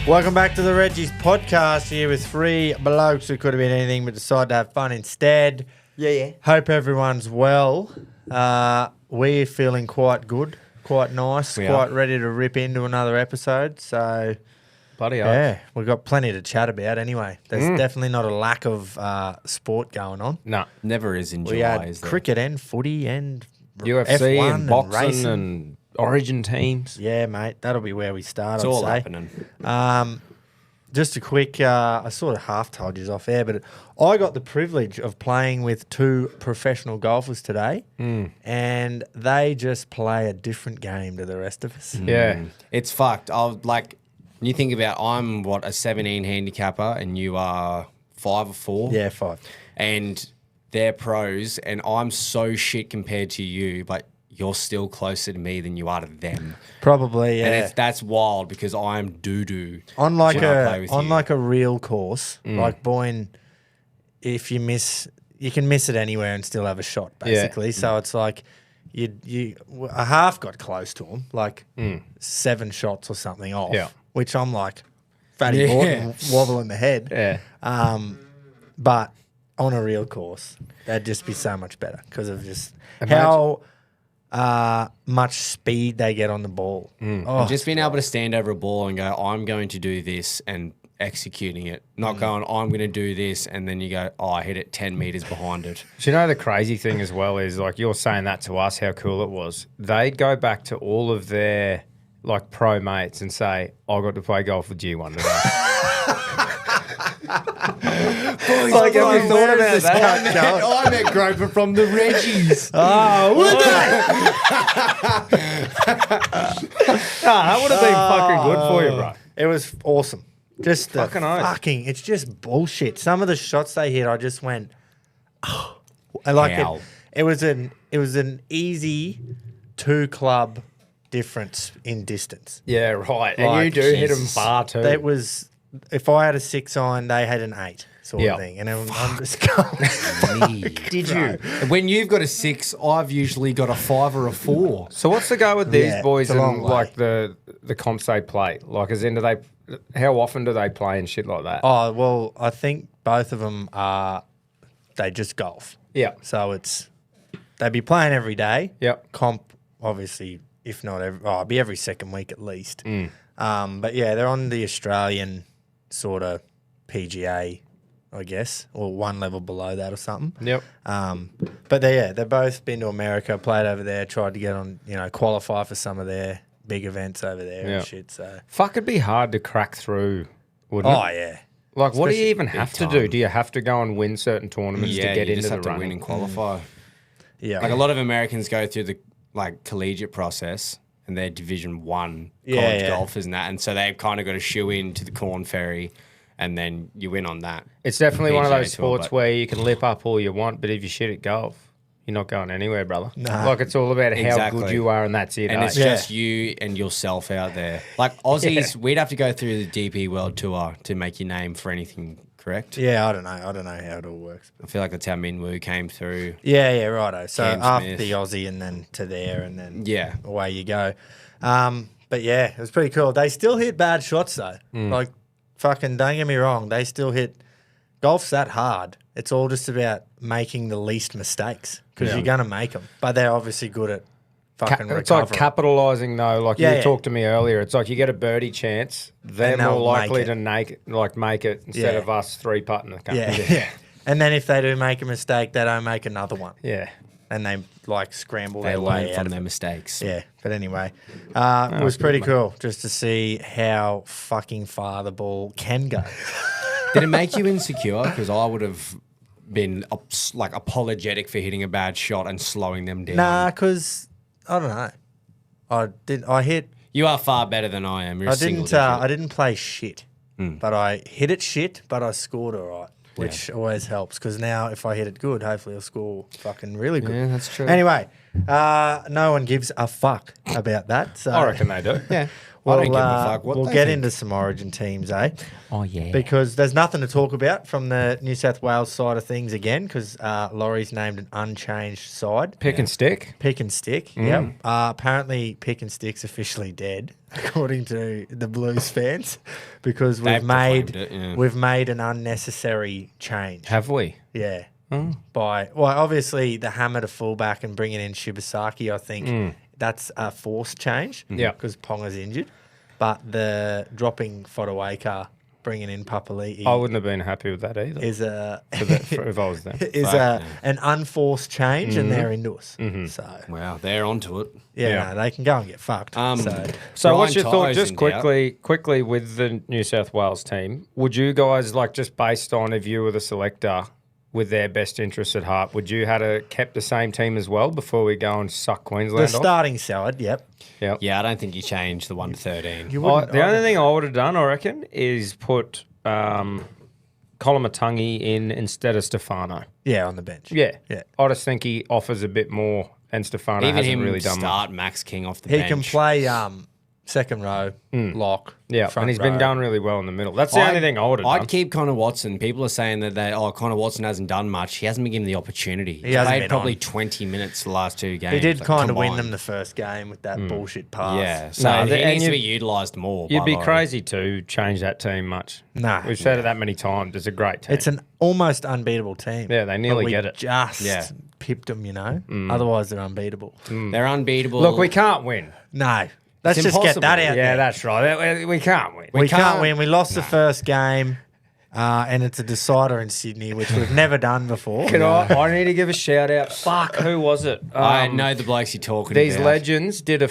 Welcome back to the Reggies podcast here with three blokes who could have been anything but decided to have fun instead. Yeah. Hope everyone's well. We're feeling quite good, quite nice, quite ready to rip into another episode. So, Yeah, we've got plenty to chat about anyway. There's definitely not a lack of sport going on. No, Never is in We July, had is there? cricket and footy and UFC F1 and boxing racing. and Origin teams. Yeah, mate, that'll be where we start. It's I'd all say. happening. Just a quick, I sort of half told you off air, but I got the privilege of playing with two professional golfers today, and they just play a different game to the rest of us. Yeah. It's fucked. You think about, I'm a 17 handicapper, and you are 5 or 4. Yeah, 5. And they're pros, and I'm so shit compared to you, but you're still closer to me than you are to them. Probably, yeah. And that's wild because I'm doo-doo. On like a a real course, like Boyne, if you miss, you can miss it anywhere and still have a shot, basically. So it's like a half got close to him, like 7 shots or something off, which I'm like, fatty Borton wobbling the head. Yeah. But on a real course, that'd just be so much better because of just how much speed they get on the ball. Just being able to stand over a ball and go, I'm going to do this, and executing it. Not going, I'm going to do this, and then you go, I hit it 10 metres behind it. Do you know the crazy thing as well is, like, you're saying that to us, how cool it was. They'd go back to all of their, like, pro mates and say, I got to play golf with G1 today. Like, have you thought about that? I met Groper from the Reggies. Oh, would That would have been fucking good for you, bro. It was awesome. Just the Fucking oath. it's just bullshit. Some of the shots they hit, I just went, like How? it was an easy 2-club difference in distance. Yeah, right. And Like, you do hit them Jesus. far too. That was, if I had a 6 iron, they had an 8 sort of thing, and I'm just going. Did you? When you've got a 6, I've usually got a 5 or a 4. So what's the go with these Yeah, boys it's a long and way. like the comps they play? Like, as in, how often do they play and shit like that? Oh well, I think both of them they just golf. Yeah. So they'd be playing every day. Yep. Comp, obviously, if not it'd be every second week at least. But yeah, they're on the Australian sort of PGA, I guess, or one level below that or something. Yep. But they've both been to America, played over there, tried to get on, qualify for some of their big events over there and shit. So Fuck, it'd be hard to crack through, wouldn't it? yeah. Like, what do you Especially even have to do? Do you have to go and win certain tournaments to get you into just the have to win running? and qualify. Yeah. Like a lot of Americans go through the collegiate process, and they're Division 1 college golfers and that, and so they've kind of got to shoe in to the Corn Ferry, and then you win on that. It's definitely one of PGA those Tour, sports but- where you can lip up all you want, but if you shit at golf, you're not going anywhere, brother. Nah. Like, it's all about how Exactly. good you are, and that's it. And eh? it's just you and yourself out there. Like Aussies, we'd have to go through the DP World Tour to make your name for anything, correct? Yeah, I don't know how it all works. I feel like that's how Minwoo came through. Yeah, righto. So Cam after Smith. the Aussie and then to there and then Yeah. away you go. But yeah, it was pretty cool. They still hit bad shots though. Like, fucking don't get me wrong, they still hit. Golf's that hard. It's all just about making the least mistakes because you're gonna make them. But they're obviously good at fucking It's like recovering. capitalising, though. Like Yeah, you yeah. talked to me earlier. It's like you get a birdie chance, they're And they'll more likely make to make it instead Yeah. of us 3-putting the country. Yeah. And then if they do make a mistake, they don't make another one, Yeah. and they scramble They their learn way out from of their it. mistakes. Yeah, but anyway, it was pretty cool just to see how fucking far the ball can go. Did it make you insecure? Because I would have been apologetic for hitting a bad shot and slowing them down. Nah, because I don't know. I hit. You are far better than I am. You're a single digit. I didn't play shit, but I hit it shit, but I scored all right, which always helps. Because now if I hit it good, hopefully I'll score fucking really good. Yeah, that's true. Anyway, no one gives a fuck about that. So I reckon they do. Yeah. I don't give a fuck what we'll they get think. into some Origin teams, eh? Oh, yeah. Because there's nothing to talk about from the New South Wales side of things again, because Laurie's named an unchanged side. Pick and stick. Pick and stick, yeah. Apparently, Pick and stick's officially dead, according to the Blues fans, because They've defined it, yeah. we've made an unnecessary change. Have we? Yeah. Obviously the hammer to fullback and bringing in Shibasaki, I think that's a forced change. Yeah. Because Ponga's injured. But the dropping Fodawaker, bringing in Papali'i I wouldn't have been happy with that either. is a if I was them. an unforced change, and they're into us. So Wow, they're onto it. no, they can go and get fucked. So what's Brian your thought, Tyler's just in doubt. quickly with the New South Wales team? Would you guys, like, just based on if you were the selector with their best interests at heart, would you have kept the same team as well before we go and suck the Queensland off? starting side, yep. Yep. Yeah, I don't think you change the 1 to 13. You wouldn't, The only thing I would have done, I reckon, is put Colin Matungi in instead of Stefano. Yeah, on the bench. Yeah. Yeah. I just think he offers a bit more, and Stefano Even hasn't him really done much. start Max King off the He bench. can play second row, lock. Yeah, front and he's been row. going really well in the middle. That's the only thing I would have done. I'd keep Connor Watson. People are saying that Connor Watson hasn't done much. He hasn't been given the opportunity. He's hasn't played been probably on. 20 minutes the last 2 games. He did like, kind of win combined. them the first game with that bullshit pass. Yeah, so No, he and needs to you- be utilised more. You'd by be Laurie. crazy to change that team much. No. We've said it that many times. It's a great team. It's an almost unbeatable team. Yeah, they nearly But we get it. just pipped them, Otherwise, they're unbeatable. They're unbeatable. Look, we can't win. No. Let's It's just get that impossible. out Yeah, there. that's right. We can't win. We can't win. We lost the first game, and it's a decider in Sydney, which we've never done before. I need to give a shout out. Fuck, who was it? I know the blokes you're talking These about. legends did the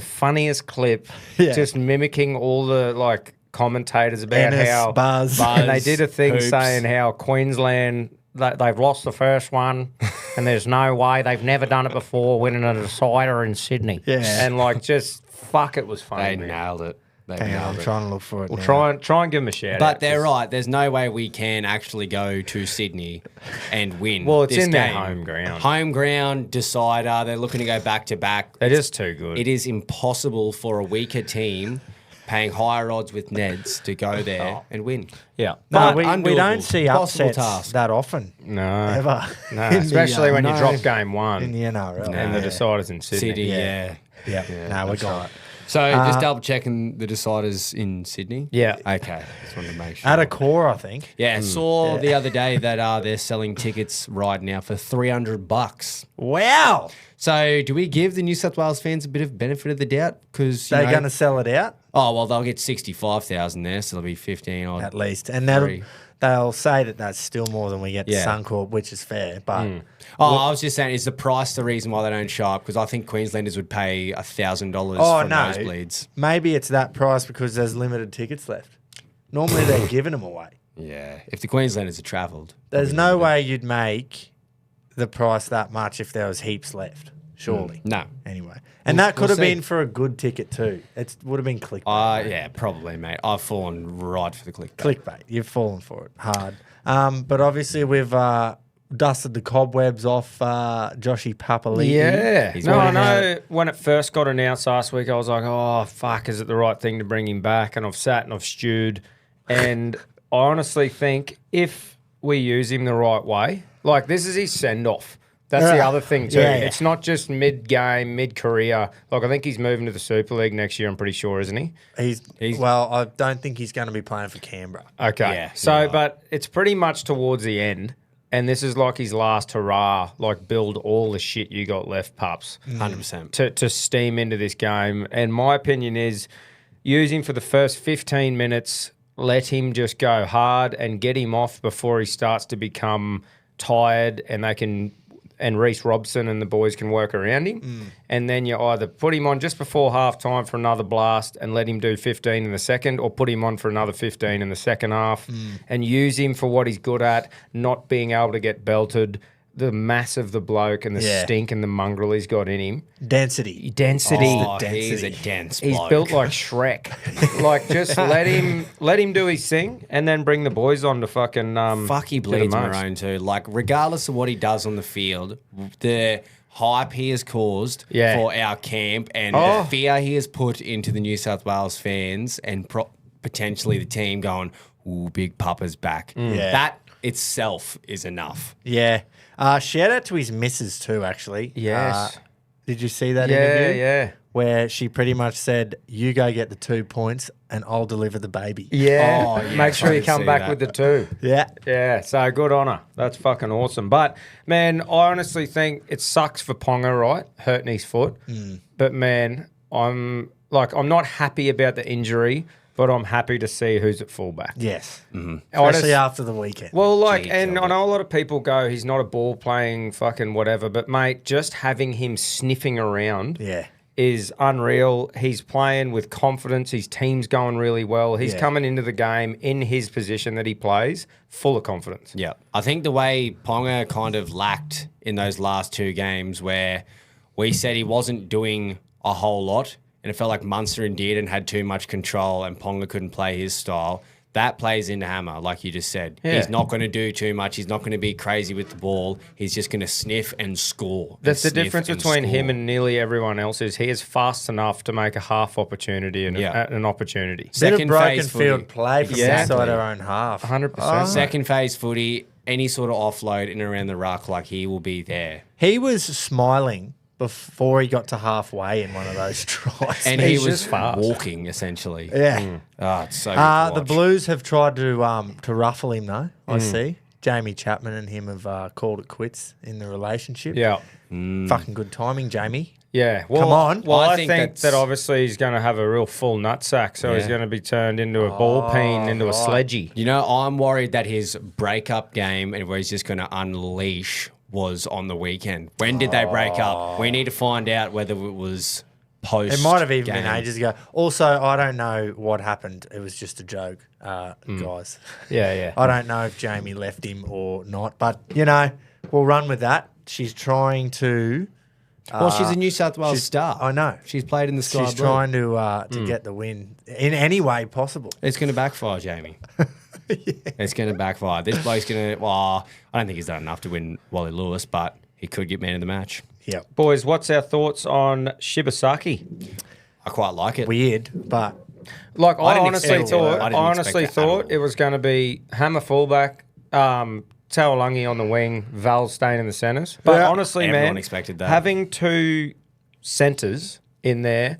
funniest clip, Yeah. just mimicking all the commentators about Ennis, how Buzz. and they did a thing Hoops. saying how Queensland they've lost the first one, and there's no way they've never done it before, winning a decider in Sydney. Yeah. And just fuck, it was funny. They man. nailed it. They Hang on, nailed I'm it. trying to look for it. We'll now. try and give them a shout out. But they're 'cause- right. There's no way we can actually go to Sydney and win. Well, it's this in their game. home ground. Home ground decider. They're looking to go back to back. It is too good. It is impossible for a weaker team paying higher odds with Neds to go there and win. Yeah. No, But we undoable. don't see Possible upsets task. that often. No. Ever. No, In the, especially when you no. drop game in one the NRL. and the Yeah. deciders in Sydney. City, yeah. Yeah. No, we're gone. So just double checking the deciders in Sydney. Yeah. Okay. Just wanted to make sure. At a core, I think. Yeah, saw the other day that they're selling tickets right now for $300. Wow. So do we give the New South Wales fans a bit of benefit of the doubt? Because They're going to sell it out oh well, they'll get 65,000 there, so there'll be 15 odd. at least. And Three. they'll say that that's still more than we get to Yeah. Suncorp, which is fair. But I was just saying, is the price the reason why they don't show up? Because I think Queenslanders would pay $1,000 Oh, for no. nosebleeds. maybe it's that price because there's limited tickets left. Normally they're giving them away. Yeah, if the Queenslanders had travelled, There's no way you'd make the price that much if there was heaps left. Surely. no. Anyway. And We'll- that could we'll have see. been for a good ticket too. It would have been clickbait. Yeah, probably, mate. I've fallen right for the clickbait. Clickbait. You've fallen for it hard. But obviously we've dusted the cobwebs off Joshy Papali'i. Yeah. He's No, I winning know when it first got announced last week, I was like, oh, fuck, is it the right thing to bring him back? And I've sat and I've stewed. And I honestly think if we use him the right way, this is his send-off. That's the other thing too. Yeah, yeah. It's not just mid-game, mid-career. I think he's moving to the Super League next year, I'm pretty sure, isn't he? Well, I don't think he's going to be playing for Canberra. Okay. Yeah, So, yeah. but it's pretty much towards the end. And this is like his last hurrah, build all the shit you got left, pups. 100%. To steam into this game. And my opinion is use him for the first 15 minutes, let him just go hard and get him off before he starts to become tired and Reece Robson and the boys can work around him. And then you either put him on just before half time for another blast and let him do 15 in the second, or put him on for another 15 in the second half and use him for what he's good at, not being able to get belted, the mass of the bloke and the stink and the mongrel he's got in him. Density. Oh, density. he's a dense He's bloke. built like Shrek. Just let him do his thing, and then bring the boys on to fucking Fuck, he do the bleeds most. Maroon too. Regardless of what he does on the field, the hype he has caused for our camp and the fear he has put into the New South Wales fans and potentially the team going, ooh, Big Papa's back. Yeah. That itself is enough. Yeah. Shout out to his missus too, actually. Yes. Did you see that interview? Yeah. Where she pretty much said, you go get the 2 points and I'll deliver the baby. Yeah. Oh, yes, Make sure I you did come see back that. with the 2. Yeah. Yeah, so good on her. That's fucking awesome. But, man, I honestly think it sucks for Ponga, right? Hurting his foot. But, man, I'm not happy about the injury, but I'm happy to see who's at fullback. Yes. I Especially just- after the weekend. Well, Gee, and I killed know a lot of people go, he's not a ball playing fucking whatever, but, mate, just having him sniffing around Yeah. is unreal. He's playing with confidence. His team's going really well. He's coming into the game in his position that he plays, full of confidence. Yeah. I think the way Ponga kind of lacked in those last 2 games where we said he wasn't doing a whole lot and it felt like Munster and Dearden had too much control and Ponga couldn't play his style. That plays into Hammer, like you just said. Yeah. He's not going to do too much. He's not going to be crazy with the ball. He's just going to sniff and score. That's the difference between him and nearly everyone else is he is fast enough to make a half opportunity and an opportunity. Bit of Second broken phase field footy. play from Exactly. inside our own half. 100%. Second phase footy, any sort of offload in and around the ruck, like he will be there. He was smiling before he got to halfway in one of those tries. And he He's was just fast. walking, essentially. yeah. Oh, it's so good to The watch. Blues have tried to ruffle him, though, I see. Jamie Chapman and him have called it quits in the relationship. Yeah. Fucking good timing, Jamie. Yeah. Well, Come on. Well, I I think think that's- that obviously he's going to have a real full nutsack, so he's Yeah. going to be turned into a ball peen, into a sledgy. You know, I'm worried that his breakup game and where he's just going to unleash was on the weekend. When did they break up? We need to find out whether it was post. It might have even been game. ages ago. Also, I don't know what happened. It was just a joke, guys. Yeah. I don't know if Jamie left him or not, but, you know, we'll run with that. She's trying to... Well, she's a New South Wales she's- star. I know. She's played in the Sky She's Blue. trying to get the win in any way possible. It's going to backfire, Jamie. It's going to backfire. This bloke's going to... Well, I don't think he's done enough to win Wally Lewis, but he could get man of the match. Yep. Boys, what's our thoughts on Shibasaki? I quite like it. Weird, but Like, I didn't honestly expect it. I thought, didn't expect that at thought all. it was going to be Hammer fullback, Tawalangi on the wing, Val staying in the centres. But Yeah. honestly, Everyone man, expected that. having 2 centres in there.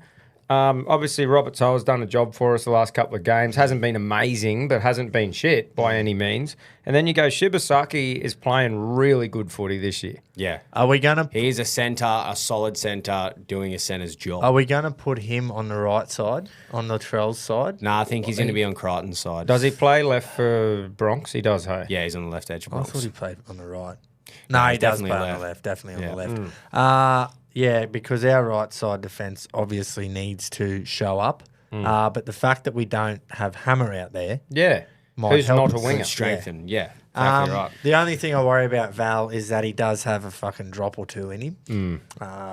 Obviously, Robert Toll's done a job for us the last couple of games. Hasn't been amazing, but hasn't been shit by any means. And then you go, Shibasaki is playing really good footy this year. Yeah. are we gonna He's a centre, a solid centre, doing a centre's job. are we gonna put him on the right side, on the Trell's side? No, I think he's going to be on Crichton's side. Does he play left for Bronx? He does, hey? Yeah, he's on the left edge of I Bronx. thought he played on the right. No, he he's does play definitely on the left. left. Definitely on Yeah. the left. Yeah, because our right side defence obviously needs to show up. But the fact that we don't have Hammer out there, Yeah. Might Who's help not a us. winger? Strengthen, yeah. Exactly right. the only thing I worry about Val is that he does have a fucking drop or two in him.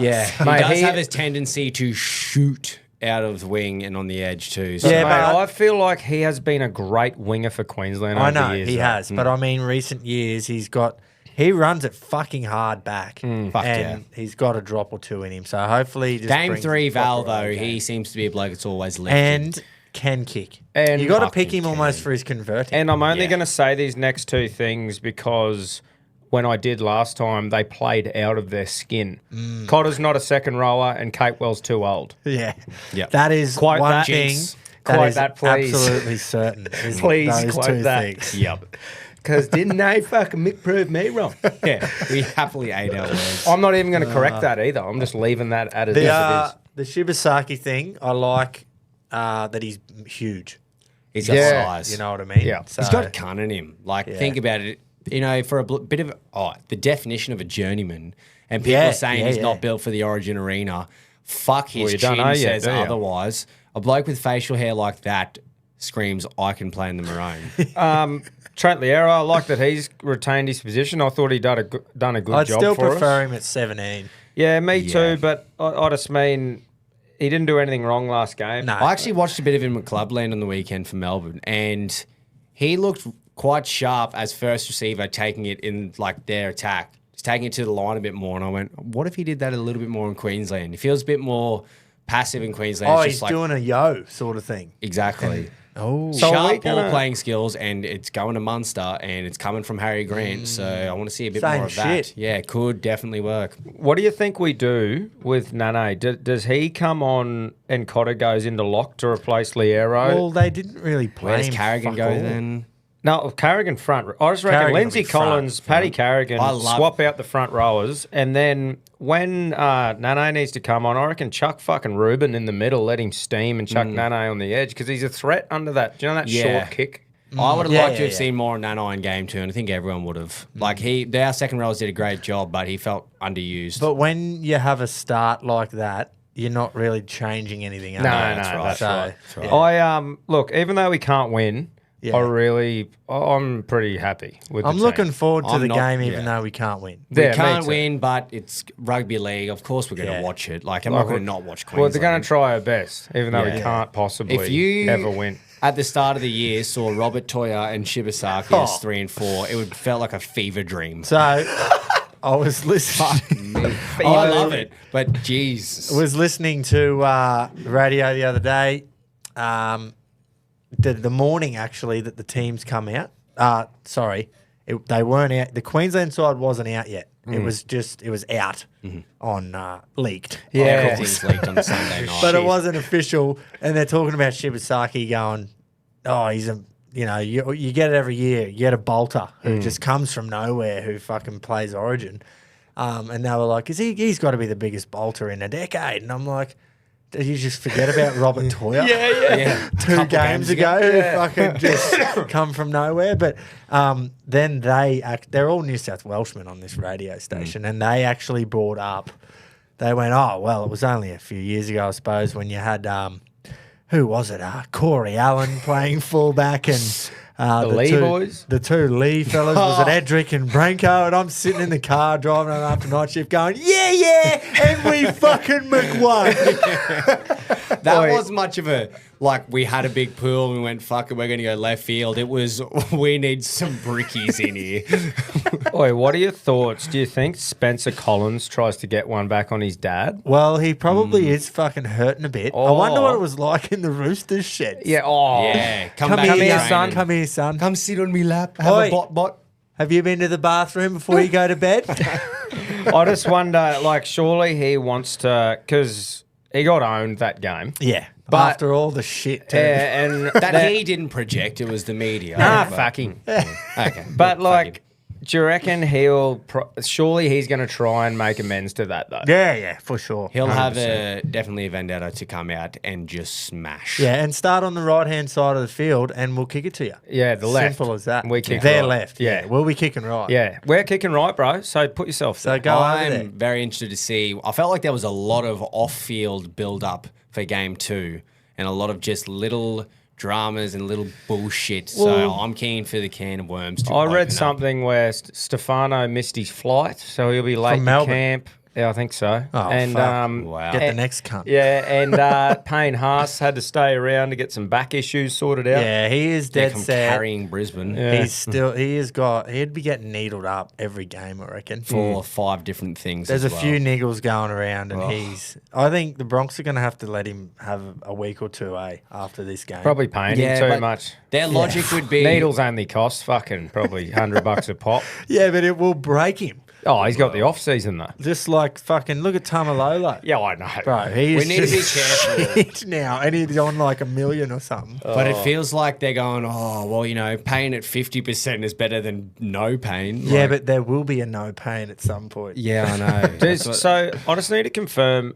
Yeah, he Mate, does he- have his tendency to shoot out of the wing and on the edge too. So Yeah, Mate, but I feel like he has been a great winger for Queensland I over know the years. he though. has, but I mean, recent years he runs it fucking hard back, Fuck and he's got a drop or two in him. So hopefully, he just Game brings 3, the Val, proper though, game. he seems to be a bloke that's always lifted. and can kick. And you got to fucking pick him almost can. for his converting. And I'm only Yeah. going to say these next 2 things because when I did last time, they played out of their skin. Cotter's not a second rower, and Capewell's too old. yeah, Yep. that is Quote one that. thing. Jinx. Quote is that, please. absolutely certain. is Please those quote 2 that. things. Yep. Because didn't they fucking Mick prove me wrong? Yeah, we happily ate our words. I'm not even going to correct that either. I'm just leaving that as it is. The Shibasaki thing, I like that he's huge. He's got Yeah. size. You know what I mean? Yeah. So, He's got cunt in him. Like, think about it. You know, for a bit of the definition of a journeyman, and people Yeah, are saying yeah, he's yeah. not built for the Origin arena. Fuck his you don't chin know yet, says do you? otherwise. A bloke with facial hair like that screams, "I can play in the maroon." Trent Liera, I like that he's retained his position. I thought he'd done a good I'd job still for prefer us. him at 17. Yeah, me Yeah. too, but I just mean he didn't do anything wrong last game. No. I actually watched a bit of him at Clubland on the weekend for Melbourne, and he looked quite sharp as first receiver, taking it in like their attack. he's taking it to the line a bit more. And I went, what if he did that a little bit more in Queensland? He feels a bit more passive in Queensland. Oh, It's he's just like, doing a yo sort of thing. exactly. Oh, So are we Sharp ball gonna- playing skills, and it's going to Munster, and it's coming from Harry Grant. So I want to see a bit Same more of that. shit. Yeah, it could definitely work. What do you think we do with Nane? Does he come on and Cotter goes into lock to replace Liero? well, they didn't really play Where does him Carrigan fuck go all. then? No, Carrigan front. I just reckon Carrigan will Lindsay be front, Collins, Paddy Carrigan, I love- swap out the front rowers, and then when Nane needs to come on, I reckon chuck fucking Ruben in the middle, let him steam, and chuck Nane on the edge because he's a threat under that. Do you know that Yeah. short kick? I would have Yeah, liked to yeah, have yeah. seen more of Nano in game 2, and I think everyone would have. Like our second rowers did a great job, but he felt underused. But when you have a start like that, you're not really changing anything. No, that's no, right. that's So, right. yeah. I look, even though we can't win, Yeah. I'm pretty happy with. I'm the looking team. forward to I'm the not- game, even yeah. though we can't win. we Yeah, me can't too. win, but it's rugby league. Of course, we're going to Yeah. watch it. Like, I'm not going to not watch Queensland. Well, they're going to try our best, even though we Yeah. can't possibly If you ever win. at the start of the year saw Robert Toya and Shibasaki Oh. as 3 and 4, it would felt like a fever dream. So I was listening. Oh, I love it, but Jesus. Was listening to radio the other day. The morning actually that the teams come out. They weren't out. The Queensland side wasn't out yet. It was out on leaked. Yeah. Everything's leaked on the Sunday night. But it wasn't official, and they're talking about Shibasaki going, "Oh, he's a you get it every year. You get a bolter who just comes from nowhere who fucking plays Origin." And they were like, he's got to be the biggest bolter in a decade. And I'm like, did you just forget about Robert Toya? yeah. Two Couple games ago who fucking just come from nowhere. But then they're all New South Welshmen on this radio station, and they actually brought up, they went, oh, well, it was only a few years ago, I suppose, when you had, who was it? Corey Allen playing fullback and The Lee boys? The two Lee fellas, was it Edric and Branko? And I'm sitting in the car driving on after night shift going, yeah, and we fucking McWon. That wasn't much of a, like, we had a big pool and we went, fuck it, we're going to go left field. It was, we need some brickies in here. Oi, what are your thoughts? Do you think Spencer Collins tries to get one back on his dad? Well, he probably is fucking hurting a bit. I wonder what it was like in the Roosters shed. Yeah, oh. Yeah, Come back here, to here, training. son. Come here, son. Come sit on me lap, have Oi. a bot. Have you been to the bathroom before you go to bed? I just wonder, like, surely he wants to, because he got owned that game. Yeah. But- after all the shit, too. Yeah, and That he didn't project, it was the media. nah, But- fucking. Okay. But Fuck like, him. do you reckon surely he's going to try and make amends to that though? Yeah, for sure. He'll have definitely a vendetta to come out and just smash. Yeah, and start on the right-hand side of the field and we'll kick it to you. Yeah, the left. Simple as that. We kick They're right. left. Yeah. We'll be kicking right. Yeah, we're kicking right, bro. So put yourself So there. go over there. I'm very interested to see. I felt like there was a lot of off-field build-up for game 2 and a lot of just little dramas and little bullshit. So Well- I'm keen for the can of worms to I open read up. something where Stefano missed his flight, so he'll be late to Melbourne? camp. Yeah, I think so. Oh, and fuck. Wow. Get the next cunt. yeah, and Payne Haas had to stay around to get some back issues sorted out. Yeah, he is They're dead from set. carrying Brisbane Yeah. He'd be getting needled up every game, I reckon. for 5 different things. There's as a well. few niggles going around, and I think the Bronx are going to have to let him have a week or two, after this game. Probably paying Yeah, him too but much. Their logic would be Needles only cost fucking probably $100 a pop. Yeah, but it will break him. Oh, he's got the off season though. Just like fucking look at Tamalolo. Yeah, I know. Bro, he is We need to be just careful. shit now, and he's on like $1 million or something. But it feels like they're going, oh, well, paying at 50% is better than no pain. Yeah, Like, but there will be a no pain at some point. yeah, I know. There's- That's what- so I just need to confirm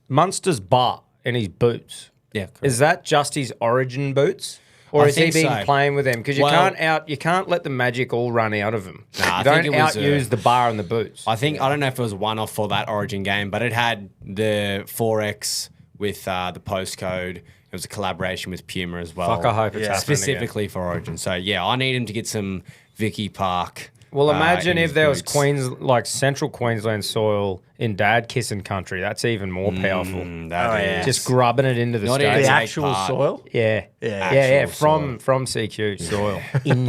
Munster's butt in his boots. yeah, correct. Is that just his origin boots? Or I has he think been so. playing with them? Because you Well- can't let the magic all run out of him. Nah, I you think don't it was, outuse the bar and the boots. I don't know if it was one off for that Origin game, but it had the 4X with the postcode. It was a collaboration with Puma as well. Fuck, I hope it's Yeah. happening specifically for Origin. So yeah, I need him to get some Vicky Park. Well, imagine in if his there was boots. central Queensland soil in dad kissing country. That's even more powerful. That'd be- Just grubbing it into the Not state. even The take actual part. soil. Yeah. Yeah. Yeah, Actual from CQ soil.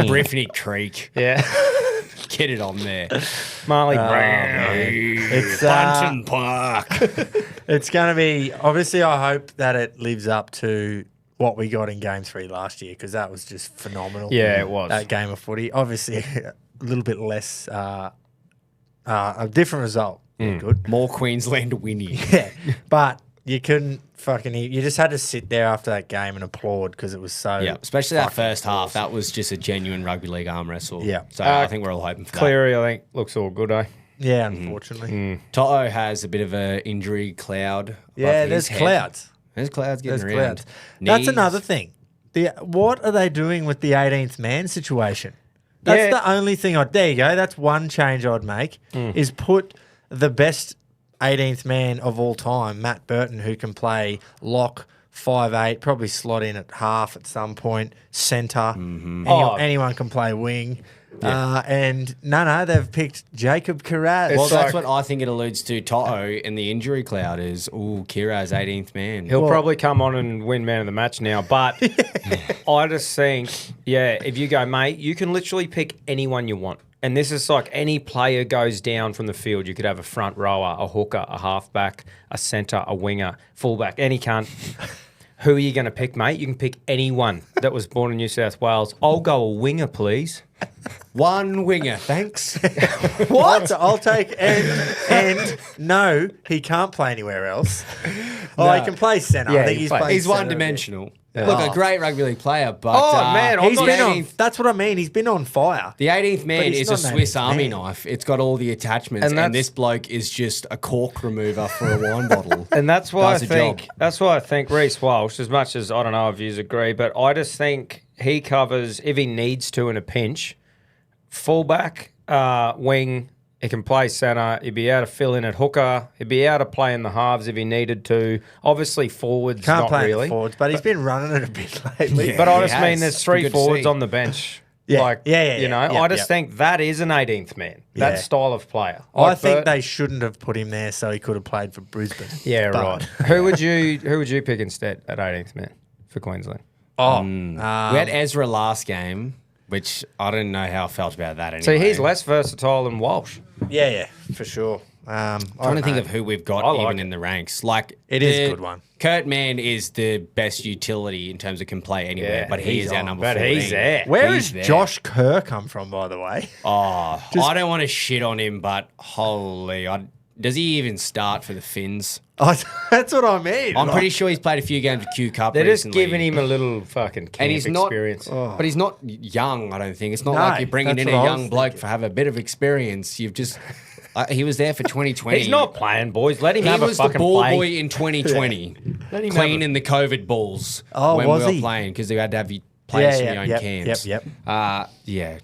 Briffany Creek. Yeah. Get it on there. Marley It's Bunton Park. it's going to be obviously. I hope that it lives up to what we got in Game 3 last year because that was just phenomenal. Yeah, it was. That game of footy. Obviously, a little bit less, a different result. Good. More Queensland winning. Yeah, but you couldn't you just had to sit there after that game and applaud because it was so. Yeah, especially that fucking first half. awesome. That was just a genuine rugby league arm wrestle. Yeah. So I think we're all hoping for Cleary, I think, looks all good, eh? Yeah, unfortunately. that. Toto has a bit of an injury cloud. Yeah, above there's his head. clouds. There's clouds getting There's around. clouds. That's Knees. another thing. What are they doing with the 18th man situation? That's the only thing there you go. That's one change I'd make is put the best 18th man of all time, Matt Burton, who can play lock, 5'8", probably slot in at half at some point, centre. Anyone can play wing. And no, they've picked Jacob Kiraz. Well, that's what I think it alludes to. Toto in the injury cloud is, Kiraz 18th man. He'll probably come on and win man of the match now. But I just think, if you go, mate, you can literally pick anyone you want. And this is like any player goes down from the field. You could have a front rower, a hooker, a halfback, a centre, a winger, fullback, any cunt. Who are you going to pick, mate? You can pick anyone that was born in New South Wales. I'll go a winger, please. One winger, thanks. What? I'll take and no, he can't play anywhere else. Oh, he can play centre. Yeah, I think he he's plays- playing He's centre. one-dimensional. Look, a great rugby league player, but man, I'm He's not been on. 18th That's what I mean. He's been on fire. The 18th man he's is a not an Swiss 18th Army man. knife. It's got all the attachments, And and that's- this bloke is just a cork remover for a wine bottle. And that's why Does the job. that's why I think Reece Walsh, as much as I don't know if you agree, but I just think he covers if he needs to in a pinch, fullback, wing. He can play centre. He'd be able to fill in at hooker. He'd be able to play in the halves if he needed to. Obviously, forwards, Can't not play in really. the forwards, but he's been running it a bit lately. But I He just mean has. there's It's three good to forwards see. on the bench. Yeah. You know, Yeah, I just yeah. think that is an 18th man. That Yeah. style of player. I Like think Bert- they shouldn't have put him there, so he could have played for Brisbane. Yeah, But- right. Who would you pick instead at 18th man for Queensland? Oh, We had Ezra last game, which I don't know how I felt about that anyway. See, he's less versatile than Walsh. yeah, for sure. I'm trying to think of who we've got I like even it. in the ranks. Like It is a good one. Kurt Mann is the best utility in terms of can play anywhere, but he he's is our on. number But 14. he's there. Where He's has there. Josh Kerr come from, by the way? Oh, I don't want to shit on him, but holy, does he even start for the Finns? That's what I mean. I'm Like, pretty sure he's played a few games of Q Cup They're just recently. giving him a little fucking camp and he's not, experience. but he's not young. I don't think it's not No, like you're bringing that's in a what I was young bloke thinking. for have a bit of experience. You've just he was there for 2020. He's not playing, boys. Let him He have a was the fucking ball play. boy in 2020, Let him cleaning the COVID balls Oh, when was we were he? playing because they had to have players from your own yep, camps. Yep. Yeah,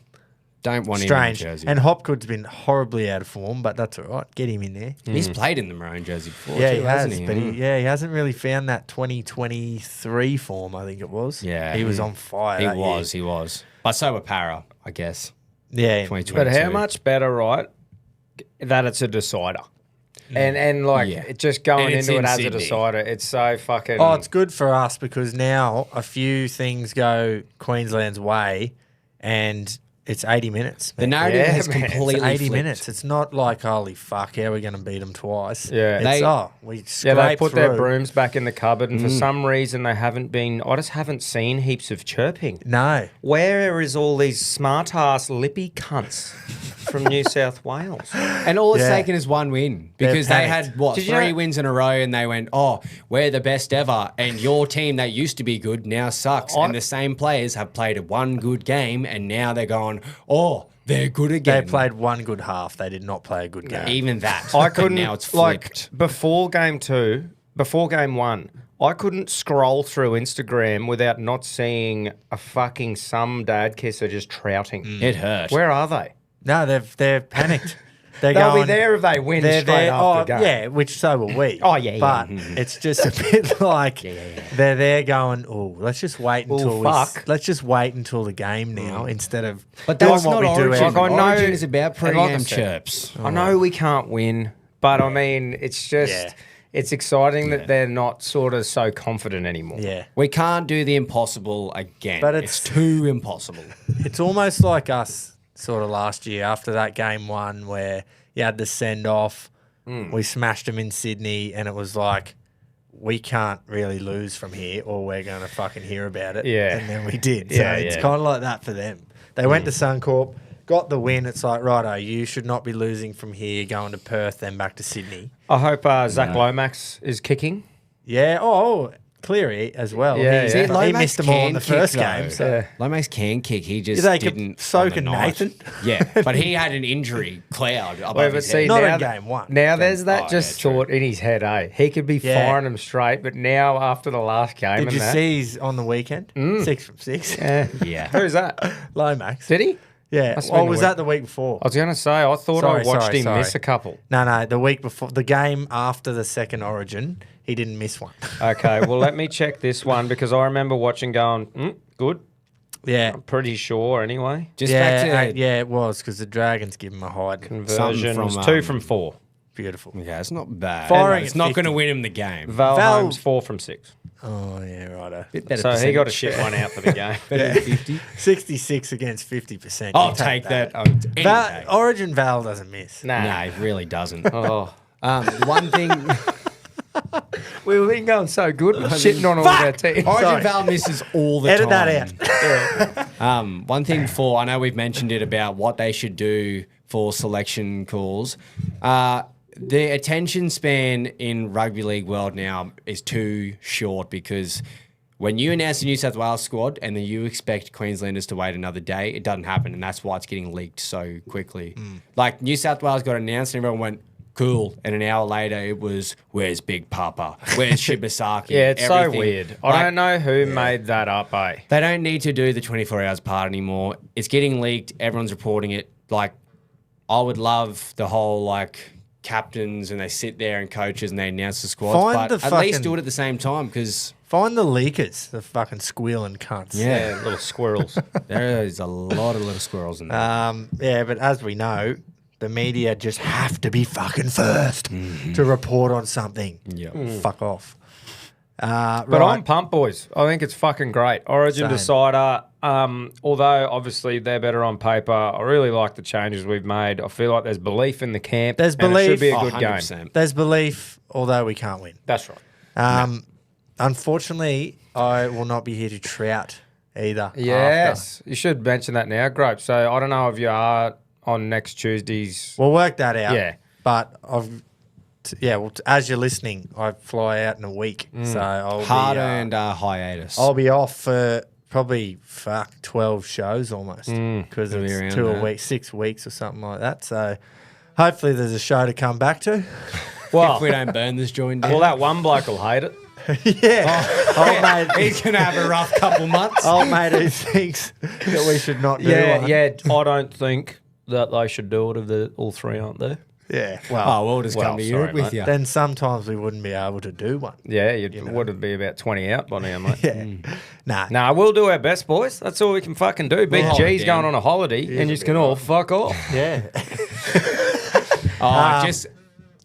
don't want Strange. him in jersey. And Hopgood's been horribly out of form, but that's all right. Get him in there. He's played in the maroon jersey before. Yeah, too, he has, hasn't he? but he hasn't really found that 2023 form. I think it was. Yeah. he was on fire. He that year. was. But so were Para, I guess. Yeah, 2022. But how much better, right? That it's a decider. And like Yeah. it just going And it's into it in as Sydney. a decider, it's so fucking. Oh, it's good for us because now a few things go Queensland's way, and it's 80 minutes. The man. narrative Yeah, has man. It's completely 80 flipped. minutes. It's not like holy fuck, how are we going to beat them twice? Yeah. It's we yeah, scrape they put their through. brooms back in the cupboard, and for some reason they haven't been. I just haven't seen heaps of chirping. No, Where is all these smart ass lippy cunts from New South Wales? And all it's Yeah. taken is one win because they panicked. had, what, Did you 3 know- wins in a row and they went, oh, we're the best ever. And your team that used to be good now sucks. And the same players have played one good game and now they're going, oh, they're good they again. played one good half. They did not play a good game. Even that. I And couldn't. now it's like flipped. before game 2, before game 1. I couldn't scroll through Instagram without not seeing a fucking some dad kisser just trouting. It hurt. Where are they? No, they're panicked. They're They'll going, be there if they win They're straight there. after Oh, the game. yeah, which so will we. Oh, yeah, yeah. But it's just a bit like they're there going, oh, let's just wait until fuck. let's just wait until the game now instead of But doing that's what not we do Origin. every Like, I know- Origin is about and like I pre-game said, chirps. I know we can't win, but I mean, it's just Yeah. it's exciting that they're not sort of so confident anymore. Yeah. We can't do the impossible again. But it's it's- too impossible. It's almost like us sort of last year after that game 1 where you had the send off. We smashed them in Sydney, and it was like, we can't really lose from here, or we're going to fucking hear about it. Yeah. And then we did. So Yeah, it's yeah. kind of like that for them. They went to Suncorp, got the win. It's like, righto, you should not be losing from here, going to Perth, then back to Sydney. I hope Zach Lomax is kicking. Yeah. Oh, Cleary as well. Yeah, he, yeah. he missed them all in the first game. So. Yeah. Lomax can kick. He just They could didn't. soak on the a night. Nathan. Yeah, but he had an injury cloud above Well, but his see, head. Not now in game 1. Now there's that Oh, just yeah, true. thought in his head, He could be Yeah. firing them straight, but now after the last game Did and you that, see he's on the weekend? 6 from 6. Yeah. who's that? Lomax. Did he? Yeah. Must have Or been the was week- that the week before? I was going to say, I thought I watched him miss a couple. No, the week before. The game after the second Origin, he didn't miss one. Okay, well, let me check this one because I remember watching going, good. Yeah. I'm pretty sure anyway. Just back to Yeah, it was because the Dragons give him a hide. Conversion from, was 2 from 4. Beautiful. Yeah, it's not bad. Firing It's at not 50. going to win him the game. Val Val- Holmes 4 from 6. Oh, yeah, righto. Bit better So he got a percentage. shit one out for the game. Better than 50. 66 against 50%. I'll You take that. Any Val, day. Origin Val doesn't miss. Nah. No, he really doesn't. Oh. One thing. We've been going so good, shitting on all of our teams. Origin Sorry. Val misses all the Edit time. that out. One thing for, I know we've mentioned it about what they should do for selection calls. The attention span in rugby league world now is too short because when you announce the New South Wales squad and then you expect Queenslanders to wait another day, it doesn't happen, and that's why it's getting leaked so quickly. Like New South Wales got announced and everyone went, cool, and an hour later it was, where's Big Papa? Where's Shibasaki? Yeah, it's so Everything. weird. Like, I don't know who made that up, they don't need to do the 24 hours part anymore. It's getting leaked. Everyone's reporting it. Like, I would love the whole, like, captains and they sit there and coaches and they announce the squads. Find But the at least fucking- do it at the same time because Find the leakers, the fucking squealing cunts. Yeah, little squirrels. there is a lot of little squirrels in there. Yeah, but as we know, the media just have to be fucking first to report on something. Yep. Fuck off. But Right. I'm pumped, boys. I think it's fucking great. Origin Same. decider. Although obviously they're better on paper, I really like the changes we've made. I feel like there's belief in the camp. There's and it should belief. be a Oh, good game. 100%. There's belief, although we can't win. That's right. Unfortunately, I will not be here to trout either. Yes, you should mention that now, Grope. So I don't know if you are on next Tuesday's. We'll work that out. Yeah. But as you're listening, I fly out in a week. So I'll Hard be, earned hiatus. I'll be off for probably 12 shows almost because It'll be it's around 2 a that. week, 6 weeks or something like that. So hopefully there's a show to come back to. Well, if we don't burn this joint down. well, that one bloke will hate it. Yeah. Old mate, He's going to have a rough couple months. old mate who thinks that we should not do one. Yeah. I don't think that they should do it if all three aren't there. Yeah. Well, Oh, we'll just Well, come to sorry, Europe with mate. you. then sometimes we wouldn't be able to do one. Yeah, would be about 20 out by now, mate. Yeah. Nah. Nah, we'll do our best, boys. That's all we can fucking do. Big hold G's it down. going on a holiday, and you can all fuck off. Yeah. Just,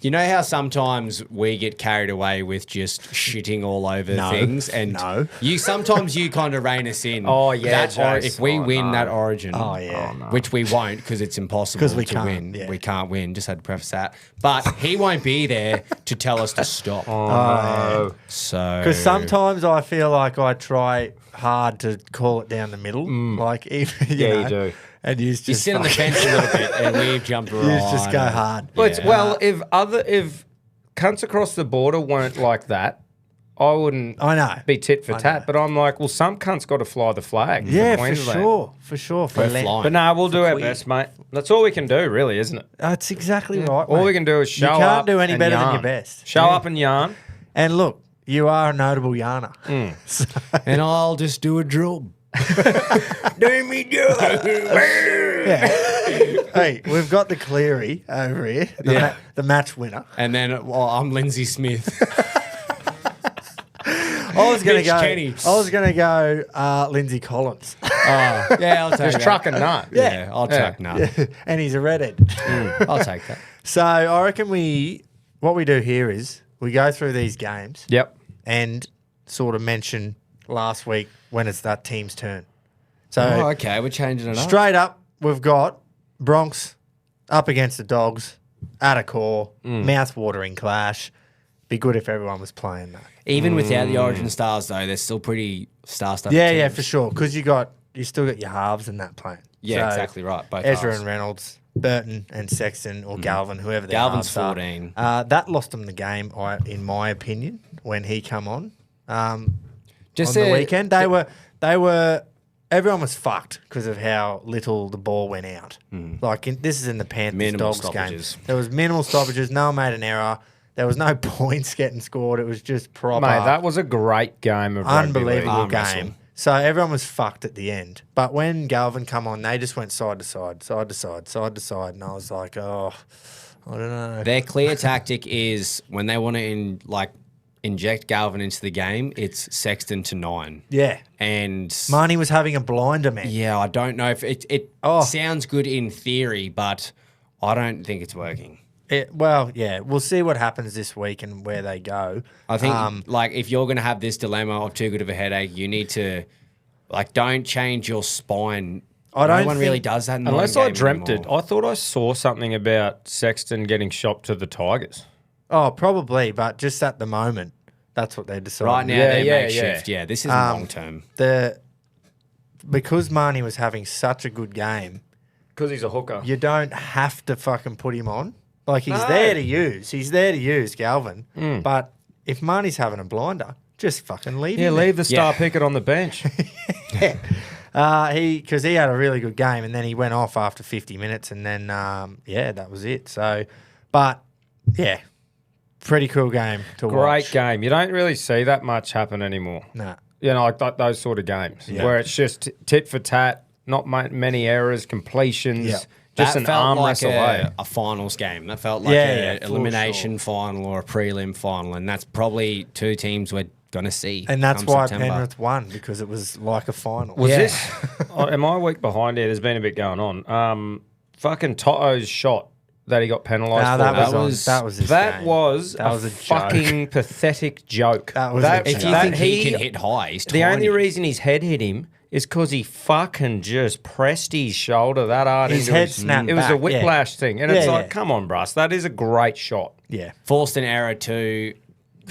you know how sometimes we get carried away with just shitting all over No. things, and No. sometimes you kind of rein us in. Oh, yeah, Jace. if we win no. that Origin, Oh, yeah. which we won't because it's impossible 'Cause we to can't, win. yeah. We can't win. Just had to preface that, but he won't be there to tell us to stop. Oh, So Because sometimes I feel like I try hard to call it down the middle. Like, even, Yeah, you do. And you you just sit on the fence a little bit, and we've jumped right. You just go hard. But Yeah. well, if cunts across the border weren't like that, I wouldn't I know. be tit for I tat. know. But I'm like, well, some cunts got to fly the flag. Yeah, for Queensland. sure. For sure. For We're Len- flying. But no, we'll do our Queen. best, mate. That's all we can do, really, isn't it? That's exactly right. All mate. we can do is show You up. can't do any and better than yarn. your best. Show Yeah. up and yarn. And look, you are a notable yarner. So- and I'll just do a drill. Do me job. hey, we've got the Cleary over here, the match winner. And then, I'm Lindsay Smith. I was going to Mitch go. Kenny. I was going to go Lindsay Collins, Yeah, I'll take Just that. truck and nut. Yeah, I'll Yeah. chuck nut. and he's a redhead. I'll take that. So I reckon what we do here is we go through these games Yep. and sort of mention last week when it's that team's turn. So Oh, okay, we're changing it up. straight up, we've got Bronx up against the Dogs at a core, mouth-watering clash. Be good if everyone was playing that. Even without the Origin stars, though, they're still pretty star-studded Yeah, teams. for sure. Because you still got your halves in that playing. Yeah, So, exactly right. Both Ezra halves. and Reynolds, Burton and Sexton or Galvin, whoever the Galvin's halves are. 14. That lost them the game, in my opinion, when he come on. Just on the weekend, they were. Everyone was fucked because of how little the ball went out. This is in the Panthers Minimal Dogs stoppages. game. There was minimal stoppages. No one made an error. There was no points getting scored. It was just proper. Mate, that was a great game of rugby league. Unbelievable Arm game. wrestle. So everyone was fucked at the end. But when Galvin come on, they just went side to side, side to side, side to side. And I was like, oh, I don't know. Their clear tactic is when they want to inject Galvin into the game, it's Sexton to 9. Yeah. And Marnie was having a blinder, man. yeah, I don't know if it Oh. sounds good in theory, but I don't think it's working. We'll see what happens this week and where they go. I think if you're going to have this dilemma of too good of a headache, you need to don't change your spine. I No don't one really think- does that. In the Unless modern I game dreamt anymore. it. I thought I saw something about Sexton getting shopped to the Tigers. Oh, probably, but just at the moment, that's what they decided. Right now, Yeah, they're yeah, makeshift. Yeah, this is long term. Because Marnie was having such a good game, Because he's a hooker. you don't have to fucking put him on. Like, he's No. there to use. He's there to use, Galvin. But if Marnie's having a blinder, just fucking leave Yeah, him. leave the star Yeah. picket on the bench. Because he had a really good game, and then he went off after 50 minutes, and then that was it. So, but yeah, pretty cool game to Great watch. game. You don't really see that much happen anymore. Nah. You know, those sort of games Yeah. where it's just tit for tat, not many errors, completions, Yeah. just That an felt arm like wrestle away. a finals game. That felt like Yeah, an for elimination final or a prelim final, and that's probably two teams we're going to see. And that's come why September. Penrith won, because it was like a final. Was Yeah. this? Am I a week behind here? There's been a bit going on. Fucking Toto's shot that he got penalised Nah, for. that was- was this That game. was That a was a fucking pathetic joke. That was a If joke. you think he can hit high, he's The tiny. only reason his head hit him is because he fucking just pressed his shoulder that hard. His into head snapped It was a back, whiplash thing, and Yeah, it's like, yeah. come on, Bruss, that is a great shot. Yeah. forced an error too.